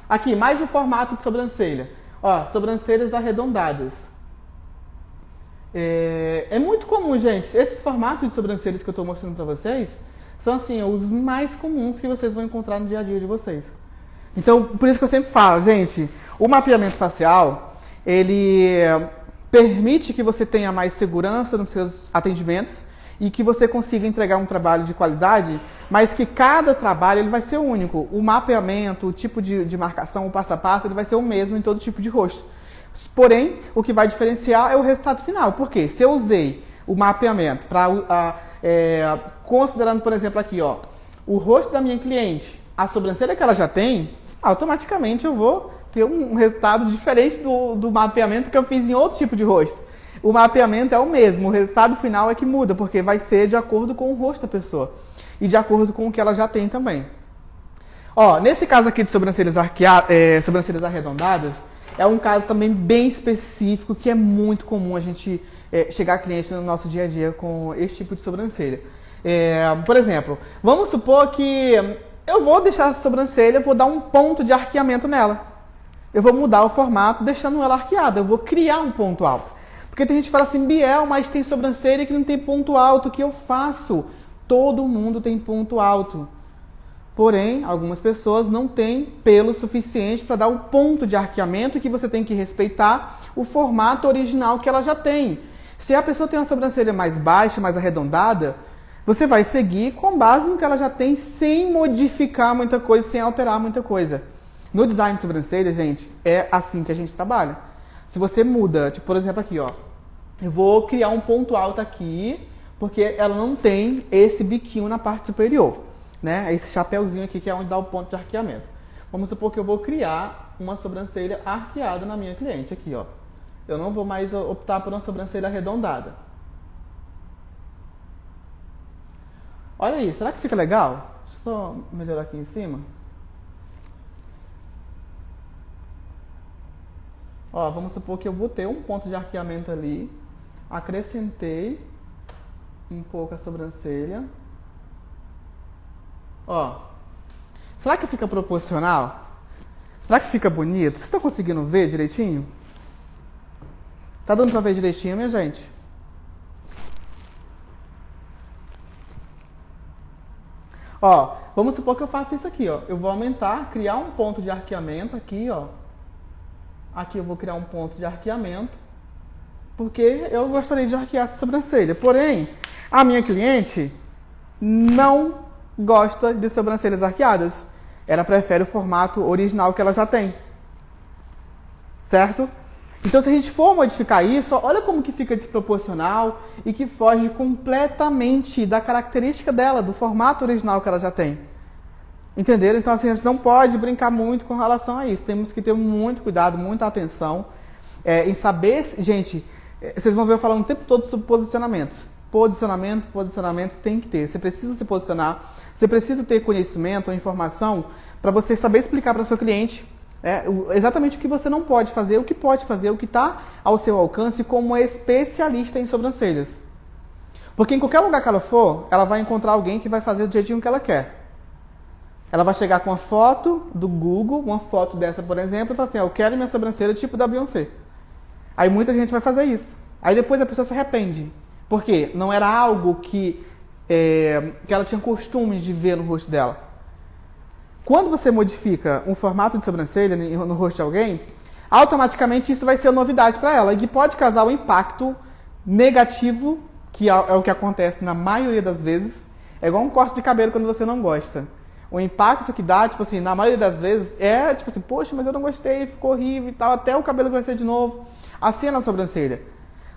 Aqui, mais um formato de sobrancelha. Ó, sobrancelhas arredondadas. É muito comum, gente. Esses formatos de sobrancelhas que eu estou mostrando para vocês são, assim, os mais comuns que vocês vão encontrar no dia a dia de vocês. Então, por isso que eu sempre falo, gente, o mapeamento facial, ele permite que você tenha mais segurança nos seus atendimentos e que você consiga entregar um trabalho de qualidade, mas que cada trabalho ele vai ser único. O mapeamento, o tipo de marcação, o passo a passo, ele vai ser o mesmo em todo tipo de rosto. Porém, o que vai diferenciar é o resultado final. Por quê? Se eu usei o mapeamento para, considerando, por exemplo, aqui, ó, o rosto da minha cliente, a sobrancelha que ela já tem, automaticamente eu vou ter um resultado diferente do mapeamento que eu fiz em outro tipo de rosto. O mapeamento é o mesmo, o resultado final é que muda, porque vai ser de acordo com o rosto da pessoa e de acordo com o que ela já tem também. Ó, nesse caso aqui de sobrancelhas arredondadas, é um caso também bem específico, que é muito comum a gente chegar cliente no nosso dia a dia com esse tipo de sobrancelha. Por exemplo, vamos supor que eu vou deixar essa sobrancelha, vou dar um ponto de arqueamento nela. Eu vou mudar o formato deixando ela arqueada, eu vou criar um ponto alto. Porque tem gente que fala assim, Biel, mas tem sobrancelha que não tem ponto alto, o que eu faço? Todo mundo tem ponto alto. Porém, algumas pessoas não têm pelo suficiente para dar o ponto de arqueamento que você tem que respeitar o formato original que ela já tem. Se a pessoa tem uma sobrancelha mais baixa, mais arredondada, você vai seguir com base no que ela já tem, sem modificar muita coisa, sem alterar muita coisa. No design de sobrancelha, gente, é assim que a gente trabalha. Se você muda, tipo, por exemplo aqui, ó, eu vou criar um ponto alto aqui, porque ela não tem esse biquinho na parte superior, né? Esse chapéuzinho aqui que é onde dá o ponto de arqueamento. Vamos supor que eu vou criar uma sobrancelha arqueada na minha cliente aqui, ó. Eu não vou mais optar por uma sobrancelha arredondada. Olha aí, será que fica legal? Deixa eu só melhorar aqui em cima. Ó, vamos supor que eu botei um ponto de arqueamento ali, acrescentei um pouco a sobrancelha. Ó, será que fica proporcional? Será que fica bonito? Vocês estão conseguindo ver direitinho? Tá dando pra ver direitinho, minha gente? Ó, vamos supor que eu faça isso aqui, ó. Eu vou aumentar, criar um ponto de arqueamento aqui, ó. Aqui eu vou criar um ponto de arqueamento, porque eu gostaria de arquear essa sobrancelha. Porém, a minha cliente não gosta de sobrancelhas arqueadas. Ela prefere o formato original que ela já tem. Certo? Então, se a gente for modificar isso, olha como que fica desproporcional e que foge completamente da característica dela, do formato original que ela já tem. Entenderam? Então, assim, a gente não pode brincar muito com relação a isso. Temos que ter muito cuidado, muita atenção em saber... Gente, vocês vão ver eu falando o tempo todo sobre posicionamentos. Posicionamento tem que ter. Você precisa se posicionar, você precisa ter conhecimento ou informação para você saber explicar para o seu cliente exatamente o que você não pode fazer, o que pode fazer, o que está ao seu alcance como especialista em sobrancelhas. Porque em qualquer lugar que ela for, ela vai encontrar alguém que vai fazer do jeitinho que ela quer. Ela vai chegar com uma foto do Google, uma foto dessa, por exemplo, e falar assim, eu quero minha sobrancelha tipo da Beyoncé. Aí muita gente vai fazer isso. Aí depois a pessoa se arrepende. Por quê? Não era algo que ela tinha costume de ver no rosto dela. Quando você modifica um formato de sobrancelha no rosto de alguém, automaticamente isso vai ser novidade para ela. E pode causar um impacto negativo, que é o que acontece na maioria das vezes. É igual um corte de cabelo quando você não gosta. O impacto que dá, tipo assim, na maioria das vezes, tipo assim, poxa, mas eu não gostei, ficou horrível e tal, até o cabelo crescer de novo. Assim é na sobrancelha.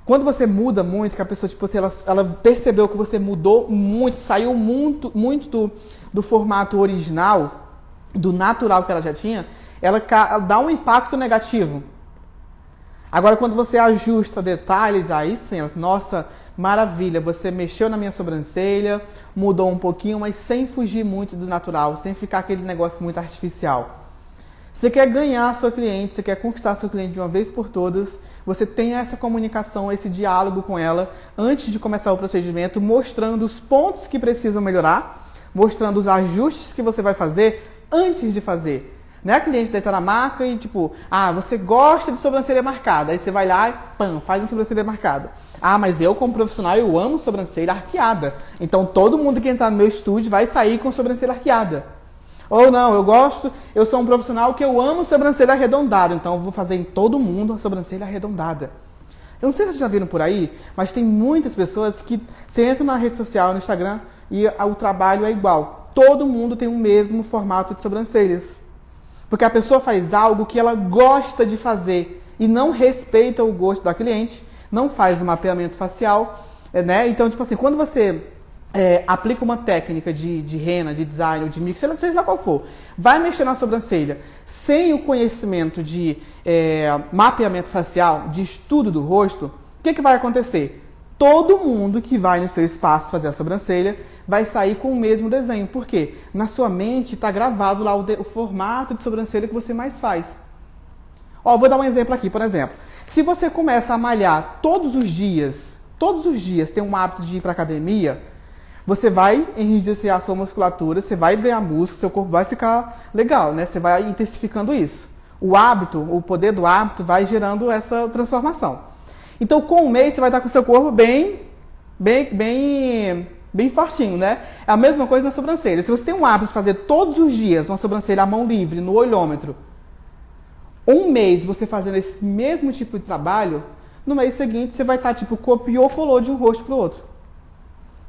Quando você muda muito, que a pessoa, tipo assim, ela percebeu que você mudou muito, saiu muito do formato original, do natural que ela já tinha, ela dá um impacto negativo. Agora, quando você ajusta detalhes, aí sim, nossa, maravilha, você mexeu na minha sobrancelha, mudou um pouquinho, mas sem fugir muito do natural, sem ficar aquele negócio muito artificial. Você quer ganhar seu cliente, você quer conquistar seu cliente de uma vez por todas, você tem essa comunicação, esse diálogo com ela antes de começar o procedimento, mostrando os pontos que precisam melhorar, mostrando os ajustes que você vai fazer antes de fazer. Não é a cliente deitar na maca e tipo, você gosta de sobrancelha marcada, aí você vai lá e faz a sobrancelha marcada. Mas eu como profissional, eu amo sobrancelha arqueada. Então todo mundo que entrar no meu estúdio vai sair com sobrancelha arqueada. Ou não, eu sou um profissional que eu amo sobrancelha arredondada, então eu vou fazer em todo mundo a sobrancelha arredondada. Eu não sei se vocês já viram por aí, mas tem muitas pessoas que você entra na rede social, no Instagram, e o trabalho é igual. Todo mundo tem o mesmo formato de sobrancelhas. Porque a pessoa faz algo que ela gosta de fazer e não respeita o gosto da cliente, não faz o mapeamento facial, né? Então, tipo assim, quando você aplica uma técnica de rena, de design ou de mix, seja lá qual for, vai mexer na sobrancelha sem o conhecimento de mapeamento facial, de estudo do rosto, o que vai acontecer? Todo mundo que vai no seu espaço fazer a sobrancelha vai sair com o mesmo desenho. Por quê? Na sua mente está gravado lá o formato de sobrancelha que você mais faz. Vou dar um exemplo aqui, por exemplo. Se você começa a malhar todos os dias tem um hábito de ir para academia, você vai enrijecer a sua musculatura, você vai ganhar músculo, seu corpo vai ficar legal, né? Você vai intensificando isso. O hábito, o poder do hábito vai gerando essa transformação. Então, com um mês, você vai estar com o seu corpo bem fortinho, né? É a mesma coisa na sobrancelha. Se você tem um hábito de fazer todos os dias uma sobrancelha à mão livre, no olhômetro, um mês você fazendo esse mesmo tipo de trabalho, no mês seguinte você vai estar tipo copiou, colou de um rosto para o outro.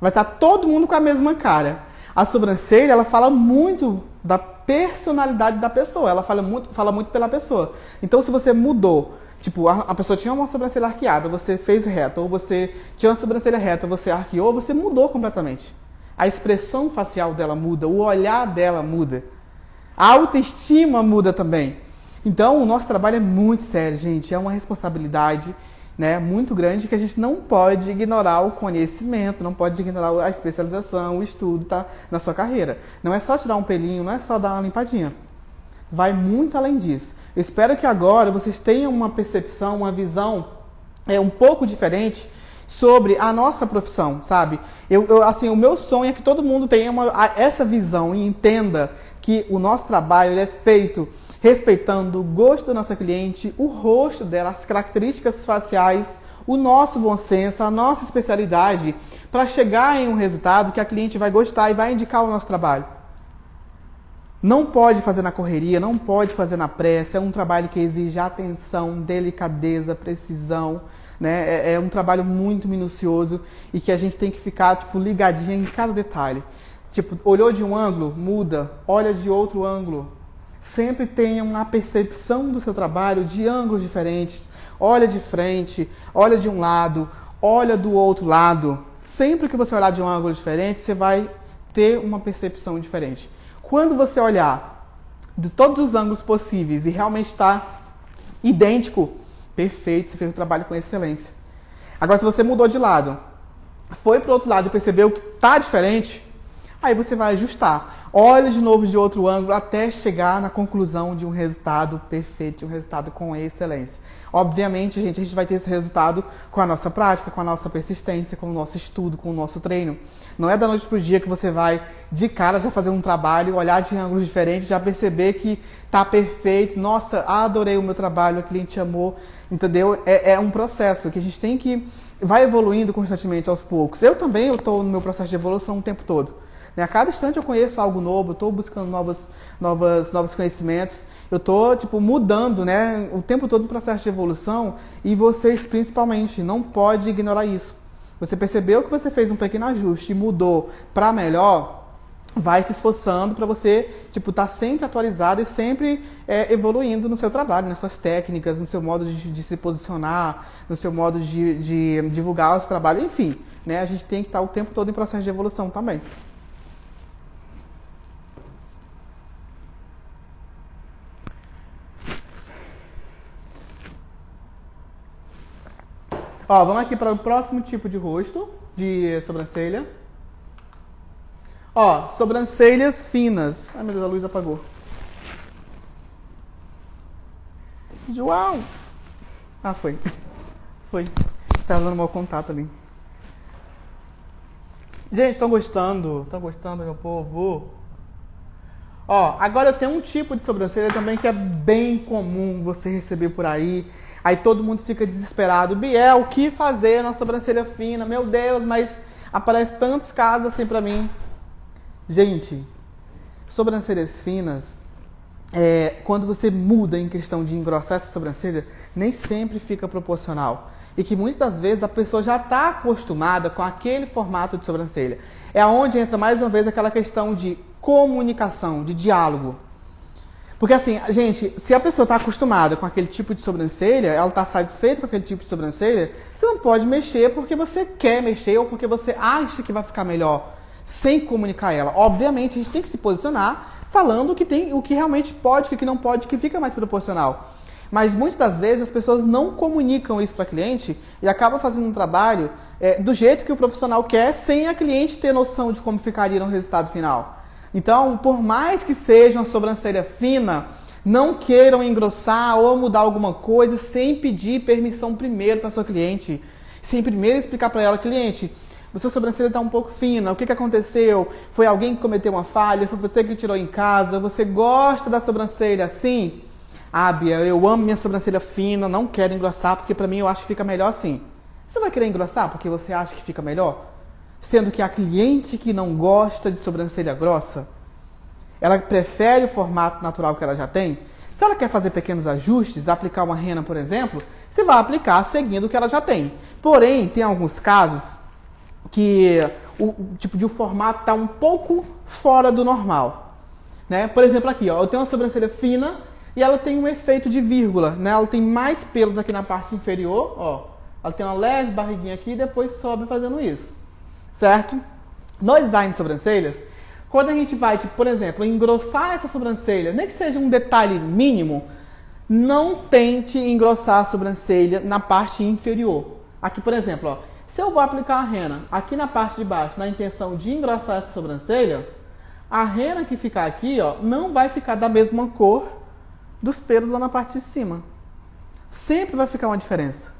Vai estar todo mundo com a mesma cara. A sobrancelha, ela fala muito da personalidade da pessoa, ela fala muito pela pessoa. Então, se você mudou, tipo, a pessoa tinha uma sobrancelha arqueada, você fez reta, ou você tinha uma sobrancelha reta, você arqueou, você mudou completamente. A expressão facial dela muda, o olhar dela muda. A autoestima muda também. Então, o nosso trabalho é muito sério, gente. É uma responsabilidade, né, muito grande que a gente não pode ignorar o conhecimento, não pode ignorar a especialização, o estudo, tá, na sua carreira. Não é só tirar um pelinho, não é só dar uma limpadinha. Vai muito além disso. Eu espero que agora vocês tenham uma percepção, uma visão um pouco diferente sobre a nossa profissão, sabe? Assim, o meu sonho é que todo mundo tenha essa visão e entenda que o nosso trabalho ele é feito respeitando o gosto da nossa cliente, o rosto dela, as características faciais, o nosso bom senso, a nossa especialidade, para chegar em um resultado que a cliente vai gostar e vai indicar o nosso trabalho. Não pode fazer na correria, não pode fazer na pressa, é um trabalho que exige atenção, delicadeza, precisão, né? É um trabalho muito minucioso e que a gente tem que ficar tipo, ligadinha em cada detalhe. Tipo, olhou de um ângulo, muda, olha de outro ângulo. Sempre tenha uma percepção do seu trabalho de ângulos diferentes. Olha de frente, olha de um lado, olha do outro lado. Sempre que você olhar de um ângulo diferente, você vai ter uma percepção diferente. Quando você olhar de todos os ângulos possíveis e realmente está idêntico, perfeito, você fez o trabalho com excelência. Agora, se você mudou de lado, foi para o outro lado e percebeu que está diferente, aí você vai ajustar. Olhe de novo de outro ângulo até chegar na conclusão de um resultado perfeito, de um resultado com excelência. Obviamente, gente, a gente vai ter esse resultado com a nossa prática, com a nossa persistência, com o nosso estudo, com o nosso treino. Não é da noite para o dia que você vai, de cara, já fazer um trabalho, olhar de ângulos diferentes, já perceber que está perfeito. Nossa, adorei o meu trabalho, a cliente amou, entendeu? É um processo que a gente tem que... vai evoluindo constantemente aos poucos. Eu também estou no meu processo de evolução o tempo todo. A cada instante eu conheço algo novo, eu estou buscando novos conhecimentos, eu estou mudando, né, o tempo todo no processo de evolução e vocês principalmente não podem ignorar isso. Você percebeu que você fez um pequeno ajuste e mudou para melhor, vai se esforçando para você estar sempre atualizado e sempre evoluindo no seu trabalho, nas suas técnicas, no seu modo de se posicionar, no seu modo de divulgar o seu trabalho, enfim, né, a gente tem que estar o tempo todo em processo de evolução também. Ó, vamos aqui para o próximo tipo de rosto, de sobrancelha. Ó, sobrancelhas finas. Ai, meu Deus, a luz apagou. João! Ah, foi. Foi. Tava dando mau contato ali. Gente, estão gostando? Estão gostando, meu povo? Ó, agora eu tenho um tipo de sobrancelha também que é bem comum você receber por aí. Aí todo mundo fica desesperado. Biel, o que fazer na sobrancelha fina? Meu Deus, mas aparece tantos casos assim pra mim. Gente, sobrancelhas finas, quando você muda em questão de engrossar essa sobrancelha, nem sempre fica proporcional. E que muitas das vezes a pessoa já está acostumada com aquele formato de sobrancelha. É onde entra mais uma vez aquela questão de comunicação, de diálogo. Porque assim, gente, se a pessoa está acostumada com aquele tipo de sobrancelha, ela está satisfeita com aquele tipo de sobrancelha, você não pode mexer porque você quer mexer ou porque você acha que vai ficar melhor, sem comunicar ela. Obviamente, a gente tem que se posicionar falando o que realmente pode, o que não pode, o que fica mais proporcional. Mas muitas das vezes as pessoas não comunicam isso para a cliente e acabam fazendo um trabalho do jeito que o profissional quer, sem a cliente ter noção de como ficaria no resultado final. Então, por mais que seja uma sobrancelha fina, Não queiram engrossar ou mudar alguma coisa sem pedir permissão primeiro para sua cliente. Sem primeiro explicar para ela, cliente, a sua sobrancelha está um pouco fina, o que aconteceu? Foi alguém que cometeu uma falha? Foi você que tirou em casa? Você gosta da sobrancelha assim? Ah, Bia, eu amo minha sobrancelha fina, não quero engrossar porque para mim eu acho que fica melhor assim. Você vai querer engrossar porque você acha que fica melhor? Sendo que a cliente que não gosta de sobrancelha grossa, ela prefere o formato natural que ela já tem. Se ela quer fazer pequenos ajustes, aplicar uma rena, por exemplo, você vai aplicar seguindo o que ela já tem. Porém, tem alguns casos que o tipo de um formato está um pouco fora do normal. Né? Por exemplo, aqui, ó, eu tenho uma sobrancelha fina e ela tem um efeito de vírgula. Né? Ela tem mais pelos aqui na parte inferior. Ó. Ela tem uma leve barriguinha aqui e depois sobe fazendo isso. Certo? No design de sobrancelhas, quando a gente vai, tipo, por exemplo, engrossar essa sobrancelha, nem que seja um detalhe mínimo, não tente engrossar a sobrancelha na parte inferior. Aqui, por exemplo, ó, se eu vou aplicar a rena aqui na parte de baixo, na intenção de engrossar essa sobrancelha, a rena que ficar aqui, ó, não vai ficar da mesma cor dos pelos lá na parte de cima. Sempre vai ficar uma diferença.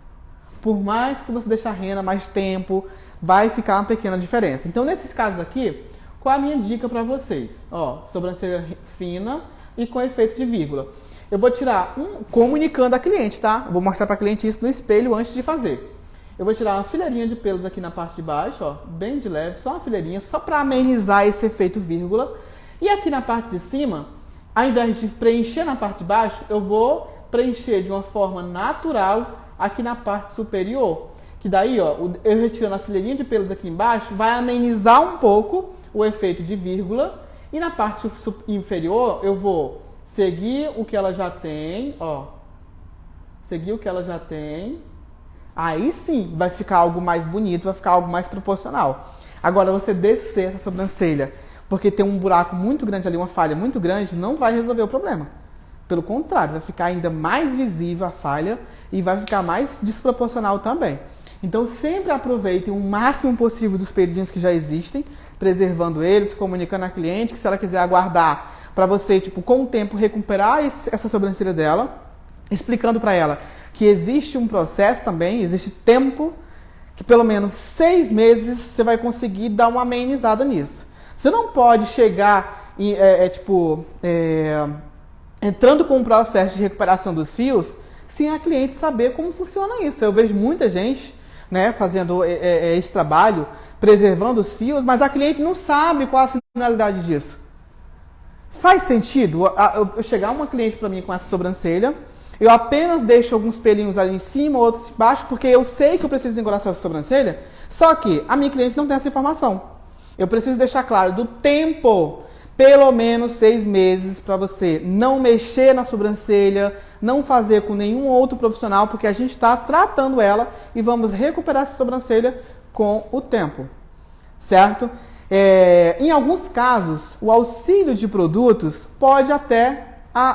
Por mais que você deixe a rena mais tempo, vai ficar uma pequena diferença. Então, nesses casos aqui, qual é a minha dica para vocês? Ó, sobrancelha fina e com efeito de vírgula. Eu vou tirar comunicando a cliente, tá? Eu vou mostrar para a cliente isso no espelho antes de fazer. Eu vou tirar uma fileirinha de pelos aqui na parte de baixo, ó, bem de leve, só uma fileirinha, só para amenizar esse efeito vírgula. E aqui na parte de cima, ao invés de preencher na parte de baixo, eu vou preencher de uma forma natural aqui na parte superior. Que daí, ó, eu retirando a fileirinha de pelos aqui embaixo, vai amenizar um pouco o efeito de vírgula. E na parte inferior, eu vou seguir o que ela já tem, ó. Seguir o que ela já tem. Aí sim, vai ficar algo mais bonito, vai ficar algo mais proporcional. Agora, você descer essa sobrancelha, porque tem um buraco muito grande ali, uma falha muito grande, não vai resolver o problema. Pelo contrário, vai ficar ainda mais visível a falha e vai ficar mais desproporcional também. Então, sempre aproveitem o máximo possível dos pelinhos que já existem, preservando eles, comunicando à cliente que se ela quiser aguardar para você, tipo, com o tempo recuperar essa sobrancelha dela, explicando para ela que existe um processo também, existe tempo, que pelo menos 6 meses você vai conseguir dar uma amenizada nisso. Você não pode chegar e, entrando com um processo de recuperação dos fios sem a cliente saber como funciona isso. Eu vejo muita gente, né, fazendo esse trabalho, preservando os fios, mas a cliente não sabe qual a finalidade disso. Faz sentido eu chegar uma cliente para mim com essa sobrancelha, eu apenas deixo alguns pelinhos ali em cima, outros embaixo, porque eu sei que eu preciso engrossar essa sobrancelha, só que a minha cliente não tem essa informação. Eu preciso deixar claro do tempo, pelo menos 6 meses, para você não mexer na sobrancelha, não fazer com nenhum outro profissional, porque a gente está tratando ela e vamos recuperar essa sobrancelha com o tempo, certo? Em alguns casos, o auxílio de produtos pode até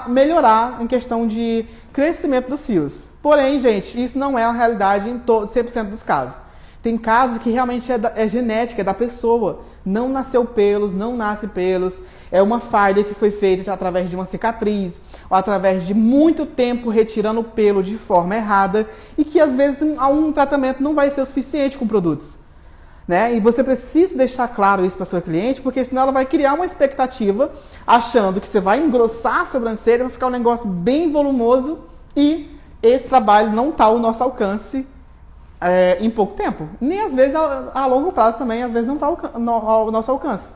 melhorar em questão de crescimento dos fios. Porém, gente, isso não é a realidade em 100% dos casos. Tem casos que realmente é genética, é da pessoa. Não nasceu pelos, não nasce pelos. É uma falha que foi feita através de uma cicatriz, ou através de muito tempo retirando o pelo de forma errada, e que às vezes um tratamento não vai ser o suficiente com produtos. Né? E você precisa deixar claro isso para sua cliente, porque senão ela vai criar uma expectativa achando que você vai engrossar a sobrancelha, vai ficar um negócio bem volumoso e esse trabalho não está ao nosso alcance em pouco tempo. Nem às vezes a longo prazo também, às vezes não está ao nosso alcance.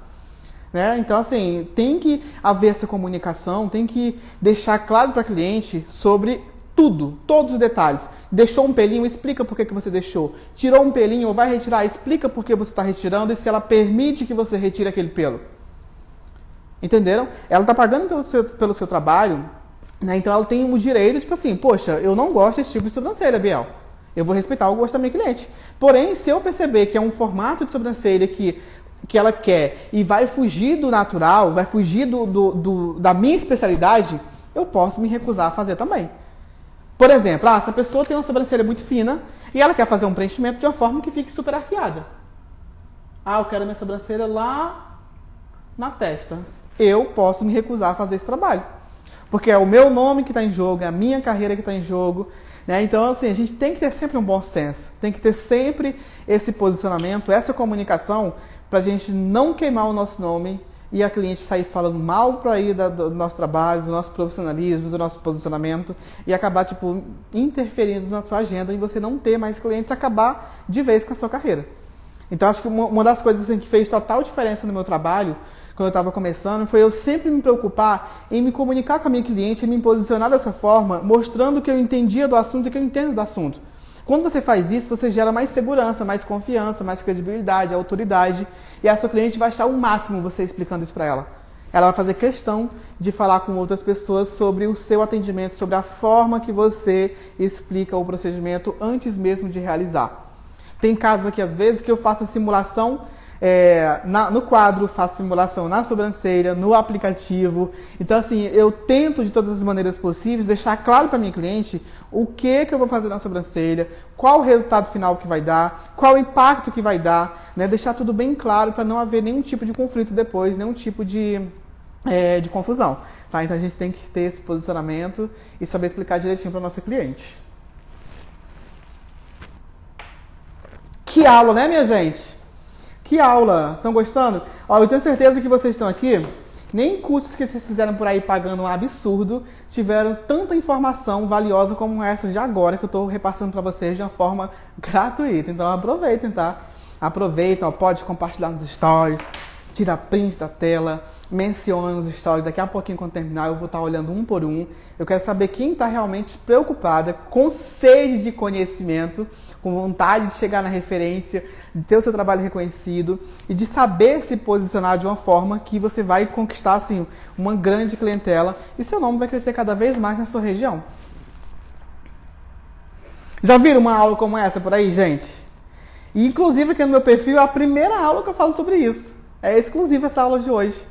Né? Então, assim, tem que haver essa comunicação, tem que deixar claro para a cliente sobre tudo, todos os detalhes. Deixou um pelinho, explica por que você deixou. Tirou um pelinho ou vai retirar, explica por que você está retirando e se ela permite que você retire aquele pelo. Entenderam? Ela está pagando pelo seu trabalho, né? Então ela tem o direito, tipo assim, poxa, eu não gosto desse tipo de sobrancelha, Biel. Eu vou respeitar o gosto da minha cliente. Porém, se eu perceber que é um formato de sobrancelha que ela quer e vai fugir do natural, vai fugir da minha especialidade, eu posso me recusar a fazer também. Por exemplo, essa pessoa tem uma sobrancelha muito fina e ela quer fazer um preenchimento de uma forma que fique super arqueada. Eu quero minha sobrancelha lá na testa. Eu posso me recusar a fazer esse trabalho. Porque é o meu nome que está em jogo, é a minha carreira que está em jogo, né? Então, assim, a gente tem que ter sempre um bom senso, tem que ter sempre esse posicionamento, essa comunicação, para a gente não queimar o nosso nome e a cliente sair falando mal por aí do nosso trabalho, do nosso profissionalismo, do nosso posicionamento e acabar, tipo, interferindo na sua agenda e você não ter mais clientes, acabar de vez com a sua carreira. Então, acho que uma das coisas assim, que fez total diferença no meu trabalho, quando eu estava começando, foi eu sempre me preocupar em me comunicar com a minha cliente e me posicionar dessa forma, mostrando que eu entendia do assunto e que eu entendo do assunto. Quando você faz isso, você gera mais segurança, mais confiança, mais credibilidade, autoridade, e a sua cliente vai achar o máximo você explicando isso para ela. Ela vai fazer questão de falar com outras pessoas sobre o seu atendimento, sobre a forma que você explica o procedimento antes mesmo de realizar. Tem casos aqui, às vezes, que eu faço a simulação no quadro, faço simulação na sobrancelha, no aplicativo. Então, assim, eu tento de todas as maneiras possíveis deixar claro para minha cliente o que eu vou fazer na sobrancelha, qual o resultado final que vai dar, qual o impacto que vai dar, né? Deixar tudo bem claro para não haver nenhum tipo de conflito depois, nenhum tipo de confusão. Tá? Então, a gente tem que ter esse posicionamento e saber explicar direitinho para a nossa cliente. Que aula, né, minha gente? Que aula! Estão gostando? Ó, eu tenho certeza que vocês estão aqui, nem cursos que vocês fizeram por aí pagando um absurdo, tiveram tanta informação valiosa como essa de agora, que eu estou repassando para vocês de uma forma gratuita. Então aproveitem, tá? Aproveitem, ó, pode compartilhar nos stories, tira print da tela, menciona nos stories. Daqui a pouquinho, quando terminar, eu vou estar olhando um por um. Eu quero saber quem está realmente preocupada, com sede de conhecimento, com vontade de chegar na referência, de ter o seu trabalho reconhecido e de saber se posicionar de uma forma que você vai conquistar assim, uma grande clientela e seu nome vai crescer cada vez mais na sua região. Já viram uma aula como essa por aí, gente? E, inclusive aqui no meu perfil é a primeira aula que eu falo sobre isso. É exclusiva essa aula de hoje.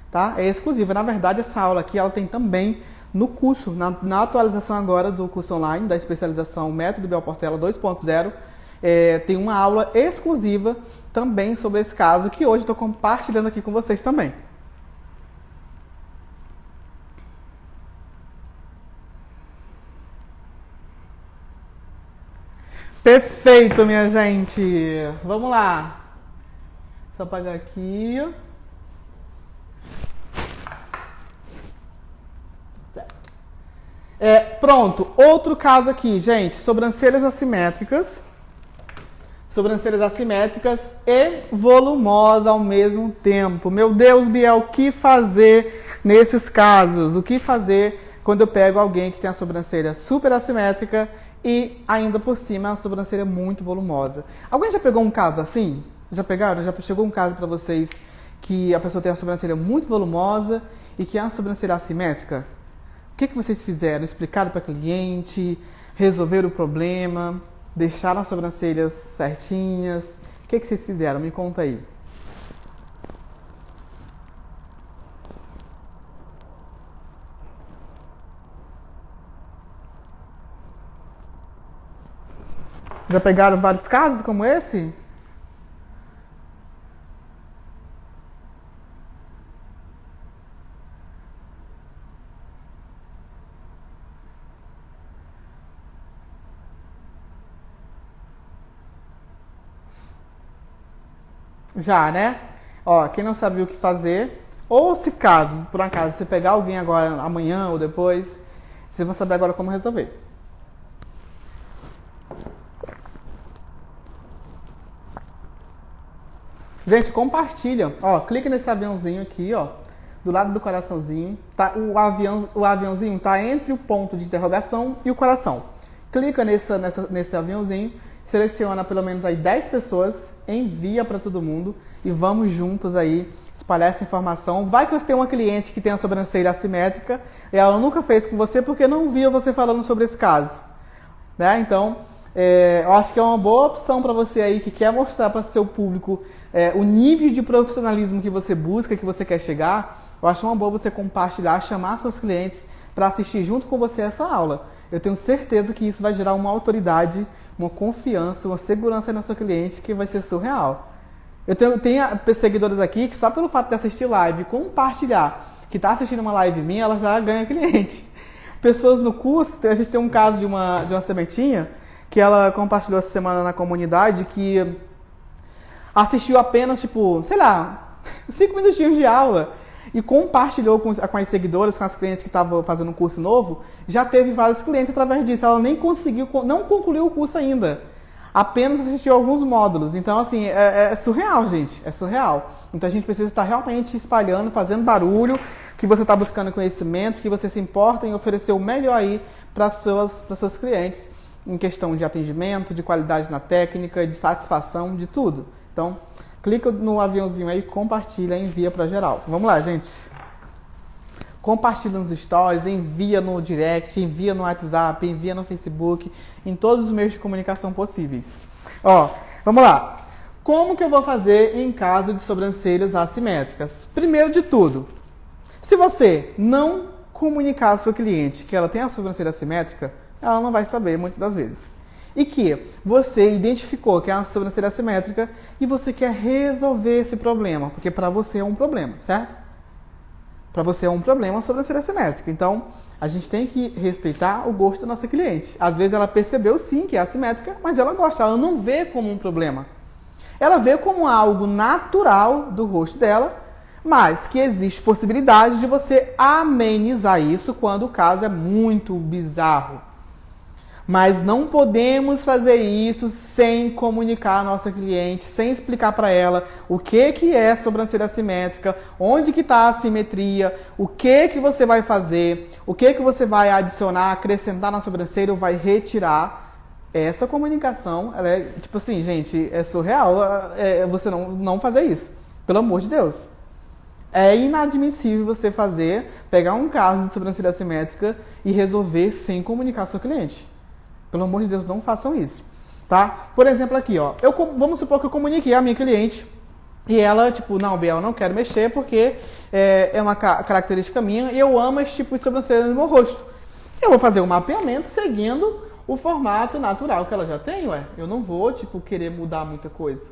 Tá? É exclusiva. Na verdade, essa aula aqui ela tem também no curso, na atualização agora do curso online, da especialização Método Biel Portela 2.0, tem uma aula exclusiva também sobre esse caso, que hoje estou compartilhando aqui com vocês também. Perfeito, minha gente! Vamos lá! Só apagar aqui. Pronto, outro caso aqui, gente, sobrancelhas assimétricas e volumosa ao mesmo tempo. Meu Deus, Biel, o que fazer nesses casos? O que fazer quando eu pego alguém que tem a sobrancelha super assimétrica e ainda por cima a sobrancelha muito volumosa? Alguém já pegou um caso assim? Já pegaram? Já chegou um caso para vocês que a pessoa tem a sobrancelha muito volumosa e que é uma sobrancelha assimétrica? O que vocês fizeram? Explicaram para o cliente? Resolveram o problema? Deixaram as sobrancelhas certinhas? O que vocês fizeram? Me conta aí. Já pegaram vários casos como esse? Já, né? Ó, quem não sabia o que fazer, ou se caso, por acaso, você pegar alguém agora, amanhã ou depois, vocês vão saber agora como resolver. Gente, compartilha. Ó, clica nesse aviãozinho aqui, ó, do lado do coraçãozinho. Tá, o aviãozinho tá entre o ponto de interrogação e o coração. Clica nesse aviãozinho. Seleciona pelo menos aí 10 pessoas, envia para todo mundo e vamos juntos aí espalhar essa informação. Vai que você tem uma cliente que tem a sobrancelha assimétrica e ela nunca fez com você porque não viu você falando sobre esse caso. Né? Então, eu acho que é uma boa opção para você aí que quer mostrar para o seu público o nível de profissionalismo que você busca, que você quer chegar. Eu acho uma boa você compartilhar, chamar seus clientes para assistir junto com você essa aula. Eu tenho certeza que isso vai gerar uma autoridade, uma confiança, uma segurança na sua cliente que vai ser surreal. Eu tenho seguidores aqui que só pelo fato de assistir live, compartilhar que está assistindo uma live minha, ela já ganha cliente. Pessoas no curso, a gente tem um caso de uma sementinha que ela compartilhou essa semana na comunidade que assistiu apenas, tipo, sei lá, 5 minutinhos de aula e compartilhou com as seguidoras, com as clientes que estavam fazendo um curso novo, já teve vários clientes através disso. Ela nem conseguiu, não concluiu o curso ainda. Apenas assistiu alguns módulos. Então, assim, é surreal, gente. É surreal. Então, a gente precisa estar realmente espalhando, fazendo barulho, que você está buscando conhecimento, que você se importa em oferecer o melhor aí para as suas clientes, em questão de atendimento, de qualidade na técnica, de satisfação, de tudo. Então, clica no aviãozinho aí, compartilha e envia para geral. Vamos lá, gente. Compartilha nos stories, envia no direct, envia no WhatsApp, envia no Facebook, em todos os meios de comunicação possíveis. Ó, vamos lá. Como que eu vou fazer em caso de sobrancelhas assimétricas? Primeiro de tudo, se você não comunicar à sua cliente que ela tem a sobrancelha assimétrica, ela não vai saber muitas das vezes. E que você identificou que é uma sobrancelha assimétrica e você quer resolver esse problema, porque para você é um problema, certo? Para você é um problema a sobrancelha assimétrica. Então, a gente tem que respeitar o gosto da nossa cliente. Às vezes ela percebeu sim que é assimétrica, mas ela gosta, ela não vê como um problema. Ela vê como algo natural do rosto dela, mas que existe possibilidade de você amenizar isso quando o caso é muito bizarro. Mas não podemos fazer isso sem comunicar a nossa cliente, sem explicar para ela o que é sobrancelha assimétrica, onde que está a assimetria, o que você vai fazer, o que você vai adicionar, acrescentar na sobrancelha ou vai retirar. Essa comunicação, ela é, tipo assim, gente, é surreal você não fazer isso. Pelo amor de Deus. É inadmissível você pegar um caso de sobrancelha assimétrica e resolver sem comunicar a sua cliente. Pelo amor de Deus, não façam isso, tá? Por exemplo, aqui, ó, vamos supor que eu comuniquei a minha cliente e ela, tipo, não, Biel, eu não quero mexer porque é uma característica minha e eu amo esse tipo de sobrancelha no meu rosto. Eu vou fazer um mapeamento seguindo o formato natural que ela já tem, ué. Eu não vou, tipo, querer mudar muita coisa.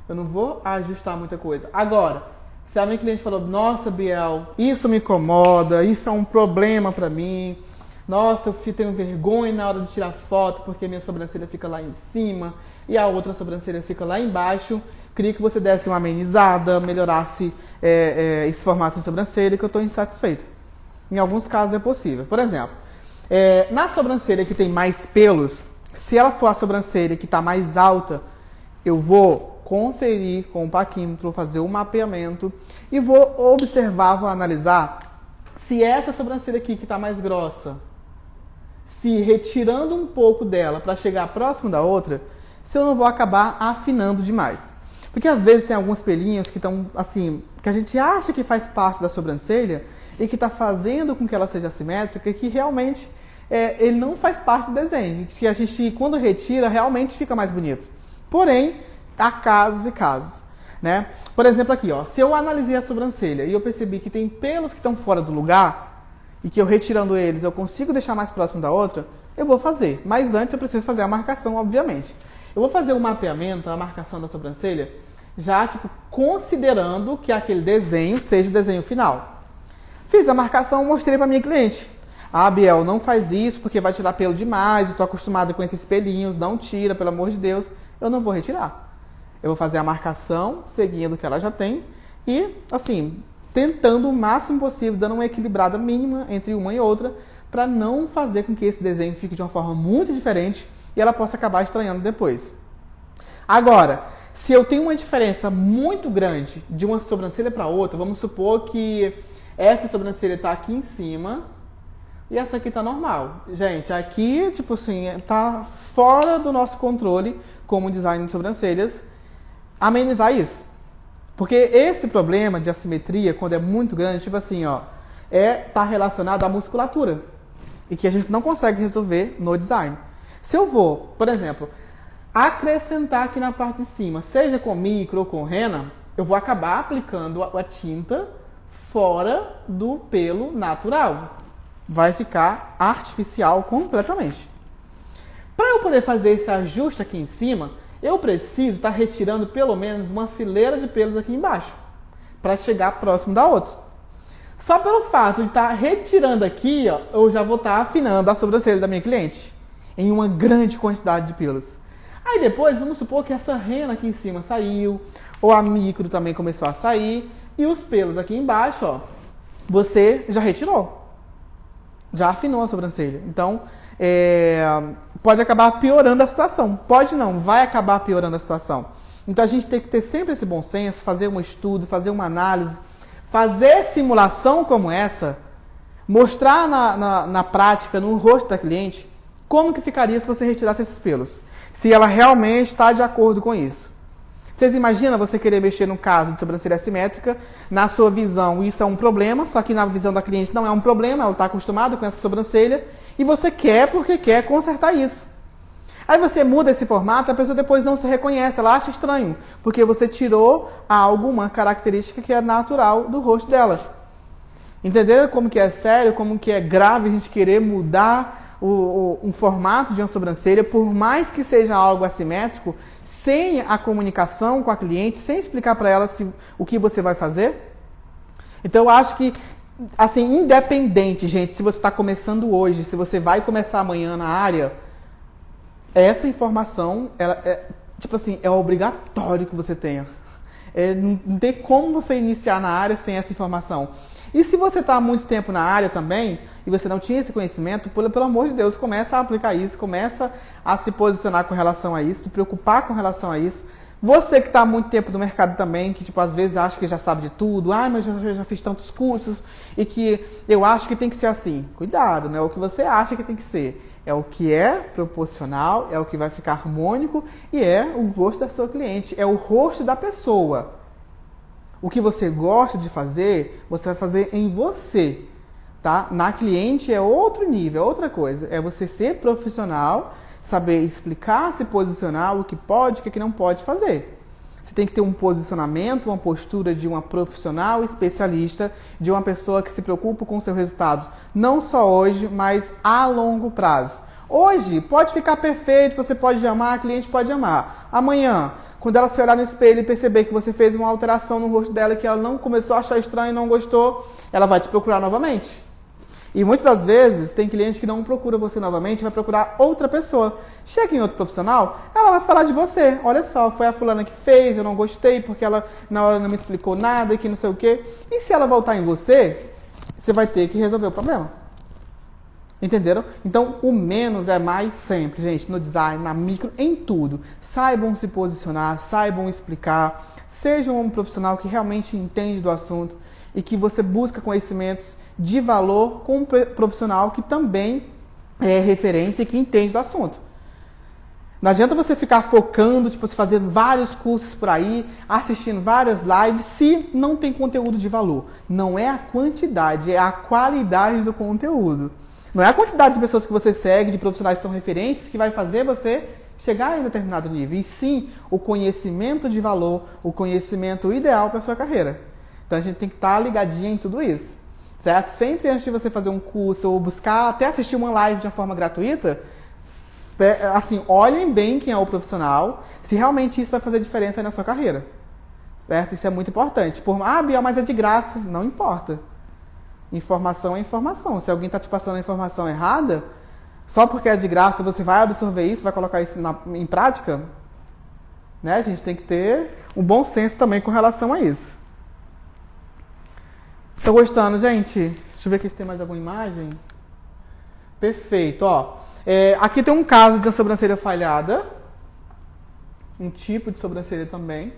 Eu não vou ajustar muita coisa. Agora, se a minha cliente falou, nossa, Biel, isso me incomoda, isso é um problema pra mim, nossa, eu tenho vergonha na hora de tirar foto porque minha sobrancelha fica lá em cima e a outra sobrancelha fica lá embaixo. Queria que você desse uma amenizada, melhorasse esse formato de sobrancelha que eu estou insatisfeito. Em alguns casos é possível. Por exemplo, na sobrancelha que tem mais pelos, se ela for a sobrancelha que está mais alta, eu vou conferir com o paquímetro, fazer um mapeamento e vou observar, vou analisar se essa sobrancelha aqui que está mais grossa, se retirando um pouco dela para chegar próximo da outra, se eu não vou acabar afinando demais. Porque às vezes tem alguns pelinhos que estão assim, que a gente acha que faz parte da sobrancelha e que está fazendo com que ela seja assimétrica e que realmente ele não faz parte do desenho. Que a gente, quando retira, realmente fica mais bonito. Porém, há casos e casos, né? Por exemplo aqui, ó, se eu analisei a sobrancelha e eu percebi que tem pelos que estão fora do lugar e que eu retirando eles eu consigo deixar mais próximo da outra, eu vou fazer. Mas antes eu preciso fazer a marcação, obviamente. Eu vou fazer o mapeamento, a marcação da sobrancelha, já tipo considerando que aquele desenho seja o desenho final. Fiz a marcação, mostrei para minha cliente. Ah, Biel, não faz isso porque vai tirar pelo demais, eu estou acostumada com esses pelinhos, não tira, pelo amor de Deus. Eu não vou retirar. Eu vou fazer a marcação, seguindo o que ela já tem e, assim, tentando o máximo possível, dando uma equilibrada mínima entre uma e outra, para não fazer com que esse desenho fique de uma forma muito diferente e ela possa acabar estranhando depois. Agora, se eu tenho uma diferença muito grande de uma sobrancelha para outra, vamos supor que essa sobrancelha está aqui em cima e essa aqui está normal. Gente, aqui, tipo assim, está fora do nosso controle como design de sobrancelhas, amenizar isso. Porque esse problema de assimetria, quando é muito grande, tipo assim, ó, tá relacionado à musculatura. E que a gente não consegue resolver no design. Se eu vou, por exemplo, acrescentar aqui na parte de cima, seja com micro ou com rena, eu vou acabar aplicando a tinta fora do pelo natural. Vai ficar artificial completamente. Para eu poder fazer esse ajuste aqui em cima, eu preciso estar retirando pelo menos uma fileira de pelos aqui embaixo, para chegar próximo da outra. Só pelo fato de estar retirando aqui, ó, eu já vou estar afinando a sobrancelha da minha cliente em uma grande quantidade de pelos. Aí depois, vamos supor que essa rena aqui em cima saiu, ou a micro também começou a sair, e os pelos aqui embaixo, ó, você já retirou. Já afinou a sobrancelha. Então, pode acabar piorando a situação. Pode não, vai acabar piorando a situação. Então, a gente tem que ter sempre esse bom senso, fazer um estudo, fazer uma análise, fazer simulação como essa, mostrar na prática, no rosto da cliente, como que ficaria se você retirasse esses pelos. Se ela realmente está de acordo com isso. Vocês imaginam você querer mexer no caso de sobrancelha assimétrica, na sua visão isso é um problema, só que na visão da cliente não é um problema, ela está acostumada com essa sobrancelha, e você quer porque quer consertar isso. Aí você muda esse formato, a pessoa depois não se reconhece, ela acha estranho, porque você tirou algo, uma característica que é natural do rosto dela. Entenderam como que é sério, como que é grave a gente querer mudar um formato de uma sobrancelha, por mais que seja algo assimétrico, sem a comunicação com a cliente, sem explicar para ela o que você vai fazer? Então eu acho que, assim, independente, gente, se você está começando hoje, se você vai começar amanhã na área, essa informação, ela é obrigatório que você tenha. Não tem como você iniciar na área sem essa informação. E se você está há muito tempo na área também, e você não tinha esse conhecimento, pelo amor de Deus, começa a aplicar isso, começa a se posicionar com relação a isso, se preocupar com relação a isso. Você que está há muito tempo no mercado também, que às vezes acha que já sabe de tudo, mas eu já fiz tantos cursos, e que eu acho que tem que ser assim. Cuidado, não é o que você acha que tem que ser. É o que é proporcional, é o que vai ficar harmônico, e é o gosto da sua cliente, é o rosto da pessoa. O que você gosta de fazer, você vai fazer em você, tá? Na cliente é outro nível, é outra coisa. É você ser profissional, saber explicar, se posicionar, o que pode, o que não pode fazer. Você tem que ter um posicionamento, uma postura de uma profissional especialista, de uma pessoa que se preocupa com o seu resultado, não só hoje, mas a longo prazo. Hoje pode ficar perfeito, você pode amar, a cliente pode amar. Amanhã, quando ela se olhar no espelho e perceber que você fez uma alteração no rosto dela, que ela não começou a achar estranho, não gostou, ela vai te procurar novamente. E muitas das vezes tem cliente que não procura você novamente, vai procurar outra pessoa. Chega em outro profissional, ela vai falar de você. Olha só, foi a fulana que fez, eu não gostei porque ela na hora não me explicou nada, que não sei o quê. E se ela voltar em você, você vai ter que resolver o problema. Entenderam? Então, o menos é mais sempre, gente, no design, na micro, em tudo. Saibam se posicionar, saibam explicar, sejam um profissional que realmente entende do assunto e que você busca conhecimentos de valor com um profissional que também é referência e que entende do assunto. Não adianta você ficar focando, você fazendo vários cursos por aí, assistindo várias lives, se não tem conteúdo de valor. Não é a quantidade, é a qualidade do conteúdo. Não é a quantidade de pessoas que você segue, de profissionais que são referências, que vai fazer você chegar em determinado nível. E sim, o conhecimento de valor, o conhecimento ideal para a sua carreira. Então a gente tem que estar ligadinho em tudo isso. Certo? Sempre antes de você fazer um curso ou buscar até assistir uma live de uma forma gratuita, assim, olhem bem quem é o profissional, se realmente isso vai fazer diferença aí na sua carreira. Certo? Isso é muito importante. Biel, mas é de graça. Não importa. Informação é informação. Se alguém está te passando a informação errada, só porque é de graça você vai absorver isso, vai colocar isso em prática, né? A gente tem que ter um bom senso também com relação a isso. Tô gostando, gente? Deixa eu ver aqui se tem mais alguma imagem. Perfeito, ó. Aqui tem um caso de uma sobrancelha falhada. Um tipo de sobrancelha também.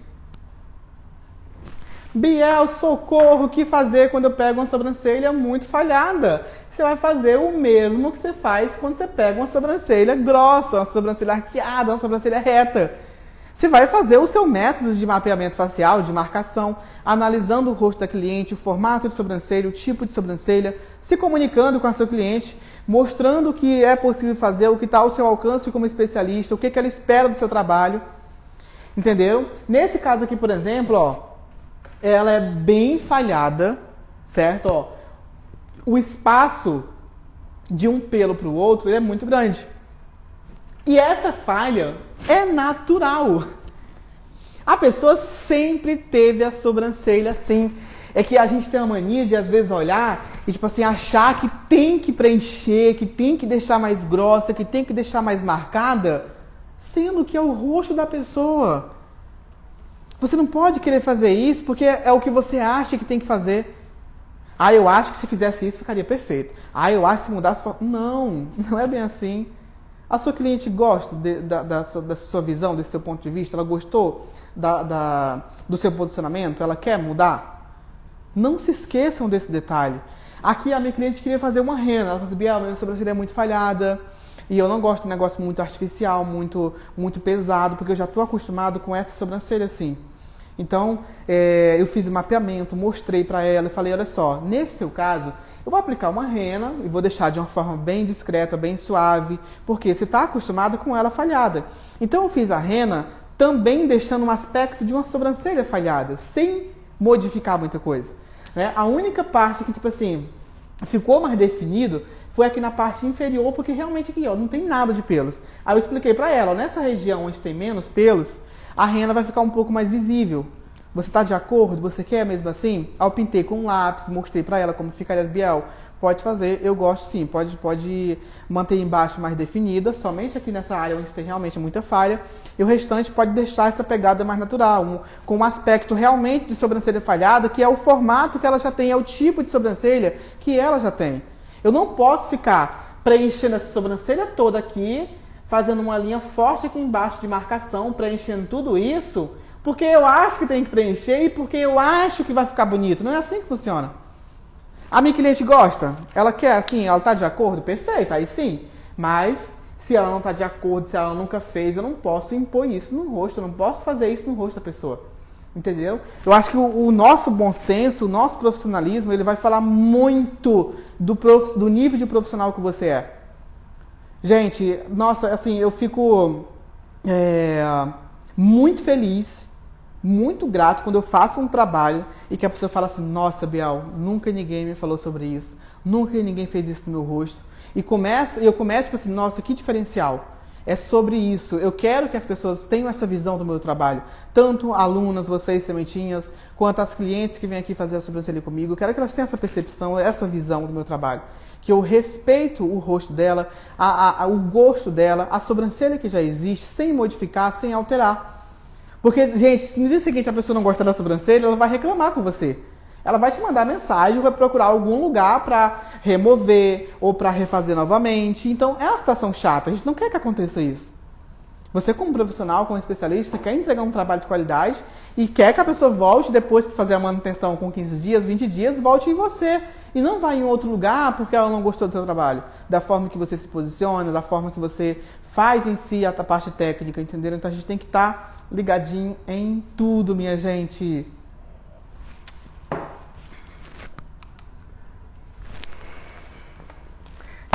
Biel, socorro, o que fazer quando eu pego uma sobrancelha muito falhada? Você vai fazer o mesmo que você faz quando você pega uma sobrancelha grossa, uma sobrancelha arqueada, uma sobrancelha reta. Você vai fazer o seu método de mapeamento facial, de marcação, analisando o rosto da cliente, o formato de sobrancelha, o tipo de sobrancelha, se comunicando com a sua cliente, mostrando o que é possível fazer, o que está ao seu alcance como especialista, o que ela espera do seu trabalho. Entenderam? Nesse caso aqui, por exemplo, ó, ela é bem falhada, certo? Ó, o espaço de um pelo para o outro é muito grande. E essa falha é natural. A pessoa sempre teve a sobrancelha assim. É que a gente tem a mania de, às vezes, olhar e, tipo assim, achar que tem que preencher, que tem que deixar mais grossa, que tem que deixar mais marcada, sendo que é o rosto da pessoa. Você não pode querer fazer isso porque é o que você acha que tem que fazer. Ah, eu acho que se fizesse isso ficaria perfeito. Ah, eu acho que se mudasse... Não, não é bem assim. A sua cliente gosta da sua visão, desse seu ponto de vista? Ela gostou do seu posicionamento? Ela quer mudar? Não se esqueçam desse detalhe. Aqui a minha cliente queria fazer uma rena. Ela falou assim, Biel, minha sobrancelha é muito falhada. E eu não gosto de um negócio muito artificial, muito pesado, porque eu já estou acostumado com essa sobrancelha assim. Então, eu fiz o mapeamento, mostrei para ela e falei, olha só, nesse seu caso, eu vou aplicar uma rena e vou deixar de uma forma bem discreta, bem suave, porque você está acostumado com ela falhada. Então, eu fiz a rena também deixando um aspecto de uma sobrancelha falhada, sem modificar muita coisa. Né? A única parte que, tipo assim, ficou mais definido foi aqui na parte inferior, porque realmente aqui, ó, não tem nada de pelos. Aí eu expliquei para ela, ó, nessa região onde tem menos pelos, a rena vai ficar um pouco mais visível. Você está de acordo? Você quer mesmo assim? Aí eu pintei com um lápis, mostrei para ela como ficaria as Biel. Pode fazer, eu gosto sim. Pode manter embaixo mais definida, somente aqui nessa área onde tem realmente muita falha. E o restante pode deixar essa pegada mais natural, com um aspecto realmente de sobrancelha falhada, que é o formato que ela já tem, é o tipo de sobrancelha que ela já tem. Eu não posso ficar preenchendo essa sobrancelha toda aqui, fazendo uma linha forte aqui embaixo de marcação, preenchendo tudo isso, porque eu acho que tem que preencher e porque eu acho que vai ficar bonito. Não é assim que funciona. A minha cliente gosta? Ela quer assim? Ela está de acordo? Perfeito, aí sim. Mas se ela não está de acordo, se ela nunca fez, eu não posso impor isso no rosto, eu não posso fazer isso no rosto da pessoa. Entendeu? Eu acho que o nosso bom senso, o nosso profissionalismo, ele vai falar muito do nível de profissional que você é. Gente, nossa, assim, eu fico muito feliz, muito grato quando eu faço um trabalho e que a pessoa fala assim, nossa, Biel, nunca ninguém me falou sobre isso, nunca ninguém fez isso no meu rosto. E eu começo assim, nossa, que diferencial. É sobre isso. Eu quero que as pessoas tenham essa visão do meu trabalho. Tanto alunas, vocês, sementinhas, quanto as clientes que vêm aqui fazer a sobrancelha comigo. Eu quero que elas tenham essa percepção, essa visão do meu trabalho. Que eu respeito o rosto dela, o gosto dela, a sobrancelha que já existe, sem modificar, sem alterar. Porque, gente, se no dia seguinte a pessoa não gosta da sobrancelha, ela vai reclamar com você. Ela vai te mandar mensagem, vai procurar algum lugar para remover ou para refazer novamente. Então, é uma situação chata. A gente não quer que aconteça isso. Você, como profissional, como especialista, quer entregar um trabalho de qualidade e quer que a pessoa volte depois para fazer a manutenção com 15 dias, 20 dias, volte em você. E não vá em outro lugar porque ela não gostou do seu trabalho. Da forma que você se posiciona, da forma que você faz em si a parte técnica, entendeu? Então, a gente tem que estar ligadinho em tudo, minha gente.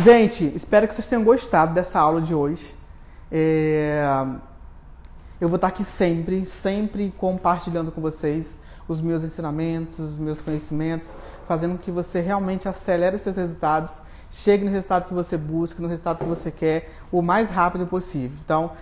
Gente, espero que vocês tenham gostado dessa aula de hoje. Eu vou estar aqui sempre compartilhando com vocês os meus ensinamentos, os meus conhecimentos, fazendo com que você realmente acelere os seus resultados, chegue no resultado que você busca, no resultado que você quer, o mais rápido possível. Então,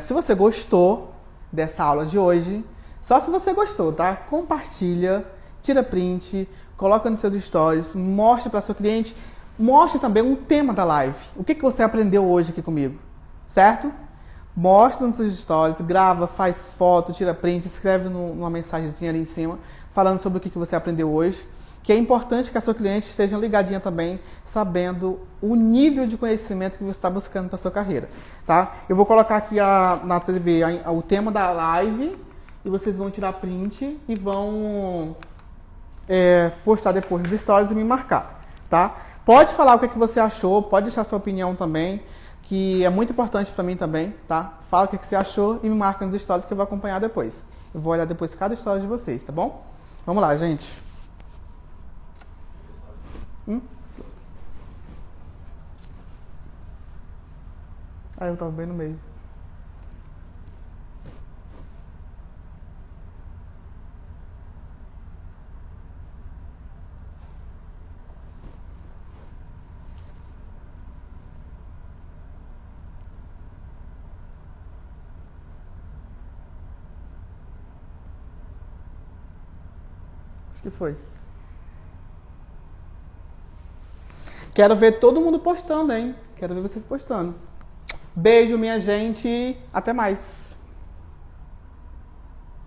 se você gostou dessa aula de hoje, só se você gostou, tá? Compartilha, tira print, coloca nos seus stories, mostre para seu cliente. Mostre também um tema da live. O que você aprendeu hoje aqui comigo? Certo? Mostra nos seus stories, grava, faz foto, tira print, escreve numa mensagenzinha ali em cima, falando sobre o que você aprendeu hoje. Que é importante que a sua cliente esteja ligadinha também, sabendo o nível de conhecimento que você está buscando para a sua carreira. Tá? Eu vou colocar aqui na TV o tema da live e vocês vão tirar print e vão postar depois nos stories e me marcar. Tá? Pode falar o que você achou, pode deixar sua opinião também, que é muito importante para mim também, tá? Fala o que você achou e me marca nos stories que eu vou acompanhar depois. Eu vou olhar depois cada história de vocês, tá bom? Vamos lá, gente. Eu tava bem no meio. Acho que foi. Quero ver todo mundo postando, hein? Quero ver vocês postando. Beijo, minha gente. Até mais.